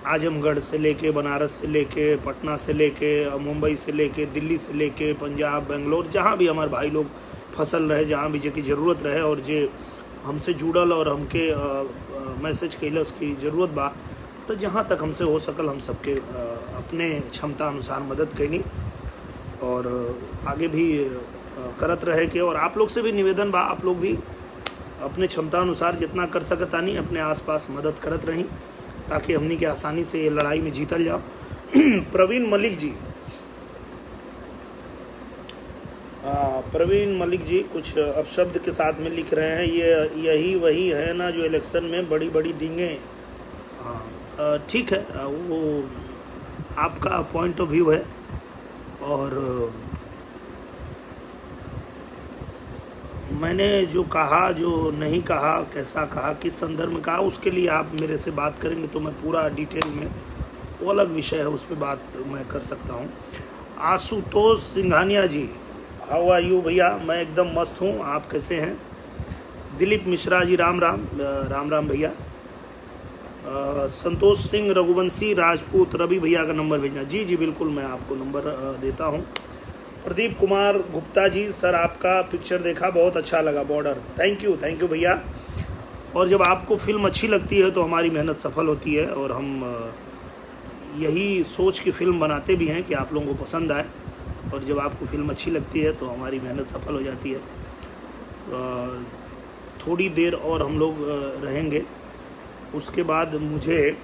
आजमगढ़ से लेके, बनारस से लेके, पटना से लेके, मुंबई से लेके, दिल्ली से लेके, पंजाब, बेंगलोर, जहाँ भी हमारे भाई लोग फसल रहे, जहाँ भी जेकी ज़रूरत रहे और जे हमसे जुड़ल और हमके मैसेज कैलस की ज़रूरत बा, तो जहाँ तक हमसे हो सकल हम सबके अपने क्षमता अनुसार मदद कैनी और आगे भी करत रहे के। और आप लोग से भी निवेदन बा, आप लोग भी अपने क्षमता अनुसार जितना कर सकतानी अपने आसपास मदद करत रहीं, ताकि हमनी के आसानी से ये लड़ाई में जीतल जाओ। प्रवीण मलिक जी, प्रवीण मलिक जी कुछ अपशब्द के साथ में लिख रहे हैं, ये यही वही है ना जो इलेक्शन में बड़ी बड़ी डींगे। हाँ ठीक है, वो आपका पॉइंट ऑफ व्यू है, और मैंने जो कहा, जो नहीं कहा, कैसा कहा, किस संदर्भ में कहा, उसके लिए आप मेरे से बात करेंगे तो मैं पूरा डिटेल में, वो अलग विषय है, उस पर बात मैं कर सकता हूँ। आशुतोष सिंघानिया जी, हाउ आर यू भैया? मैं एकदम मस्त हूँ, आप कैसे हैं? दिलीप मिश्रा जी, राम राम, राम राम भैया। संतोष सिंह रघुवंशी राजपूत, रवि भैया का नंबर भेजना। जी जी बिल्कुल, मैं आपको नंबर देता हूँ। प्रदीप कुमार गुप्ता जी, सर आपका पिक्चर देखा, बहुत अच्छा लगा, बॉर्डर। थैंक यू भैया। और जब आपको फिल्म अच्छी लगती है तो हमारी मेहनत सफल होती है, और हम यही सोच की फिल्म बनाते भी हैं कि आप लोगों को पसंद आए, और जब आपको फिल्म अच्छी लगती है तो हमारी मेहनत सफल हो जाती है। थोड़ी देर और हम लोग रहेंगे, उसके बाद मुझे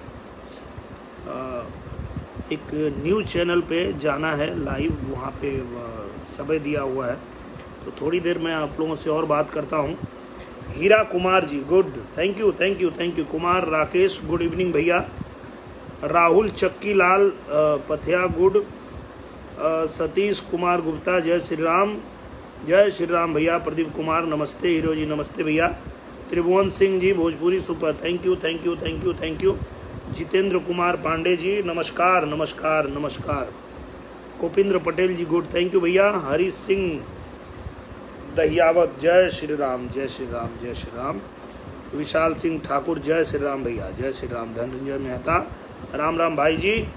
एक न्यूज़ चैनल पे जाना है लाइव, वहाँ पे समय दिया हुआ है, तो थोड़ी देर मैं आप लोगों से और बात करता हूँ। Heera Kumar ji, good, thank you Kumar. Rakesh, good evening भैया। राहुल चक्की लाल पथिया, गुड। सतीश कुमार गुप्ता, जय श्री राम भैया। प्रदीप कुमार, नमस्ते। हीरो जी, नमस्ते भैया। Tribhuvan Singh ji, Bhojpuri super, thank you. Jitendra Kumar Pandey ji, नमस्कार। Kopindra Patel ji, good, thank you भैया। हरी सिंह दहियावत, जय श्री राम। विशाल सिंह ठाकुर, जय श्री राम भैया, जय श्री राम। धनंजय मेहता, राम भाई जी।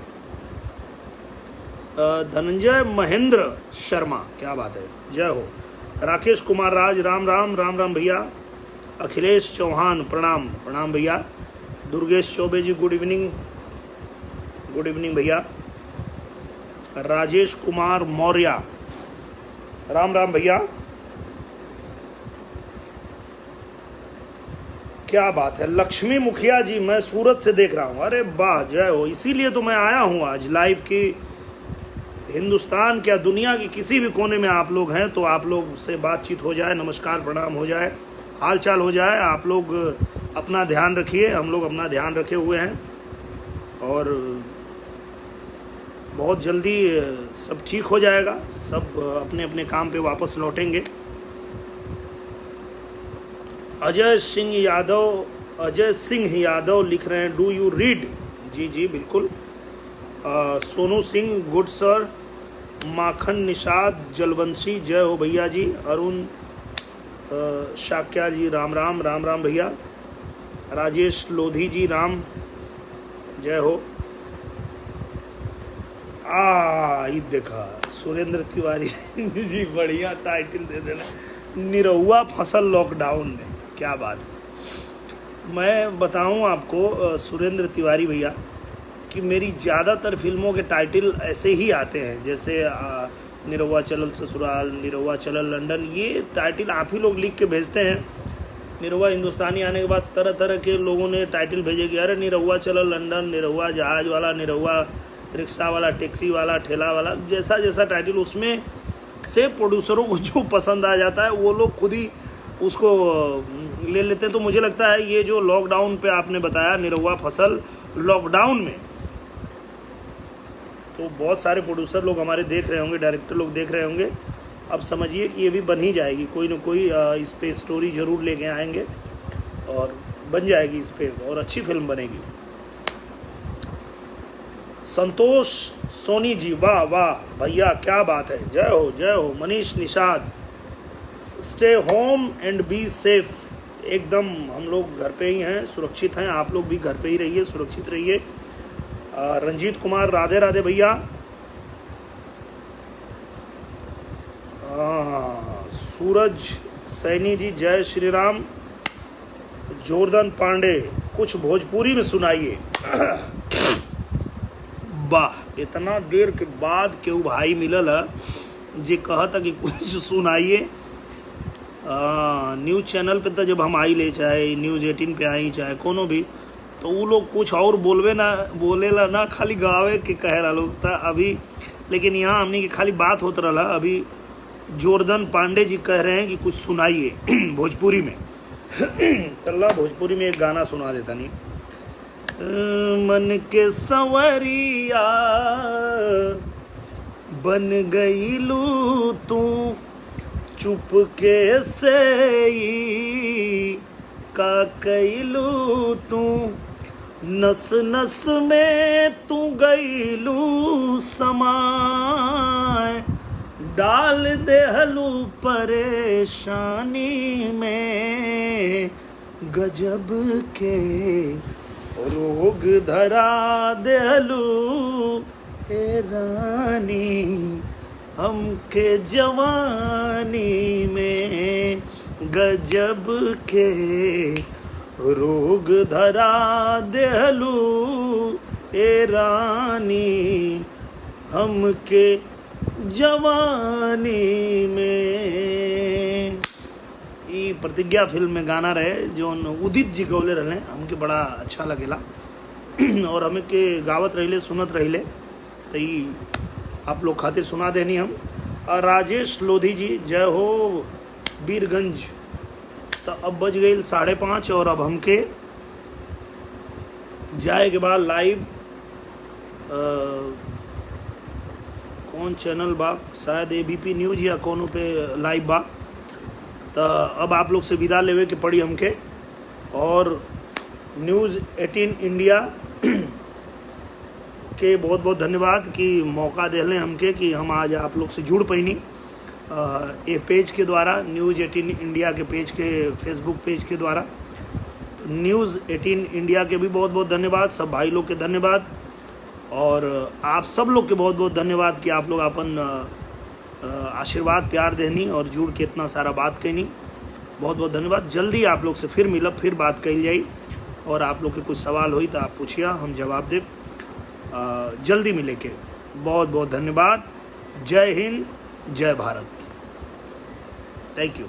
धनंजय महेंद्र शर्मा, क्या बात है, जय हो। राकेश कुमार राज, राम भैया। अखिलेश चौहान, प्रणाम भैया। दुर्गेश चौबे जी, गुड इवनिंग भैया। राजेश कुमार मौर्य, राम भैया। क्या बात है। लक्ष्मी मुखिया जी, मैं सूरत से देख रहा हूँ, अरे वाह, जय हो। इसीलिए तो मैं आया हूँ आज लाइव की। हिंदुस्तान क्या दुनिया के किसी भी कोने में आप लोग हैं तो आप लोग से बातचीत हो जाए, नमस्कार प्रणाम हो जाए, हाल चाल हो जाए। आप लोग अपना ध्यान रखिए, हम लोग अपना ध्यान रखे हुए हैं, और बहुत जल्दी सब ठीक हो जाएगा, सब अपने अपने काम पे वापस लौटेंगे। अजय सिंह यादव लिख रहे हैं, डू यू रीड? जी बिल्कुल। Sonu Singh, good sir. माखन निषाद जलवंशी, जय हो भैया जी। अरुण शाक्या जी, राम भैया। राजेश लोधी जी, राम, जय हो। ये देखा सुरेंद्र तिवारी जी, बढ़िया टाइटल दे देना, निरहुआ फसल लॉकडाउन में, क्या बात है। मैं बताऊं आपको सुरेंद्र तिवारी भैया कि मेरी ज़्यादातर फिल्मों के टाइटल ऐसे ही आते हैं, जैसे निरहुआ चलल ससुराल, निरहुआ चलल लंदन, ये टाइटल आप ही लोग लिख के भेजते हैं। निरहुआ हिंदुस्तानी आने के बाद तरह तरह के लोगों ने टाइटल भेजे कि अरे निरहुआ चलल लंदन, निरहुआ जहाज़ वाला, निरहुआ रिक्शा वाला, टैक्सी वाला, ठेला वाला, जैसा टाइटल उसमें से प्रोड्यूसरों को जो पसंद आ जाता है वो लोग खुद ही उसको ले लेते हैं। तो मुझे लगता है ये जो लॉकडाउन पे आपने बताया, निरहुआ फसल लॉकडाउन में, तो बहुत सारे प्रोड्यूसर लोग हमारे देख रहे होंगे, डायरेक्टर लोग देख रहे होंगे। अब समझिए कि ये भी बन ही जाएगी, कोई ना कोई इस पे स्टोरी ज़रूर लेके आएंगे और बन जाएगी इस पे, और अच्छी फिल्म बनेगी। संतोष सोनी जी, वाह भैया, क्या बात है, जय हो। Manish Nishad, stay home and be safe, एकदम हम लोग घर पे ही हैं, सुरक्षित हैं, आप लोग भी घर पे ही रहिए, सुरक्षित रहिए। रंजीत कुमार, राधे भैया। सूरज सैनी जी, जय श्री राम। जोर्दन पांडे, कुछ भोजपुरी में सुनाइए। वाह, इतना देर के बाद केहू भाई मिलल है जे कहता कि कुछ सुनाइए। न्यूज़ चैनल पे तो जब हम आई ले, चाहे न्यूज़ 18 पे आई, चाहे कोनो भी, तो वो लोग कुछ और बोलेला ना, खाली गावे के कहेला लोग था अभी। लेकिन यहाँ हमने की खाली बात होता रहा। अभी जोरदन पांडे जी कह रहे हैं कि कुछ सुनाइए भोजपुरी में। चल्ला भोजपुरी में एक गाना सुना देता नहीं। मन के संवरिया बन गईलू तू चुपके से ही का कैलू तू नस नस में तू गईलू समाय डाल देहलू परेशानी में गजब के रोग धरा देहलू ए रानी हमके जवानी में गजब के रोग धरा देहलू ए रानी हमके जवानी में। ई प्रतिज्ञा फिल्म में गाना रहे जो उदित जी गौले रहे, हमके बड़ा अच्छा लगेला और हमें के गावत रहिले सुनत रहिले तो ई आप लोग खाते सुना देनी हम। और राजेश लोधी जी जय हो बीरगंज। तो अब बज गई 5:30 और अब हमके जाए के बाद लाइव कौन चैनल बा, शायद एबीपी न्यूज या कोनो पे लाइव बा। तो अब आप लोग से विदा लेवे के पड़ी हमके। और न्यूज़ 18 इंडिया के बहुत बहुत धन्यवाद कि मौका देले हमके कि हम आज आप लोग से जुड़ पैनी ये पेज के द्वारा, न्यूज़ 18 इंडिया के पेज के फेसबुक पेज के द्वारा। तो न्यूज़ 18 इंडिया के भी बहुत बहुत धन्यवाद, सब भाई लोग के धन्यवाद और आप सब लोग के बहुत बहुत धन्यवाद कि आप लोग अपन आशीर्वाद प्यार देनी और जुड़ के इतना सारा बात कहनी। बहुत बहुत धन्यवाद। जल्दी आप लोग से फिर मिलब, फिर बात कही जाई और आप लोग के कुछ सवाल हुई तो आप पूछिए, हम जवाब दें। जल्दी मिले के बहुत बहुत धन्यवाद। जय हिंद, जय भारत। Thank you.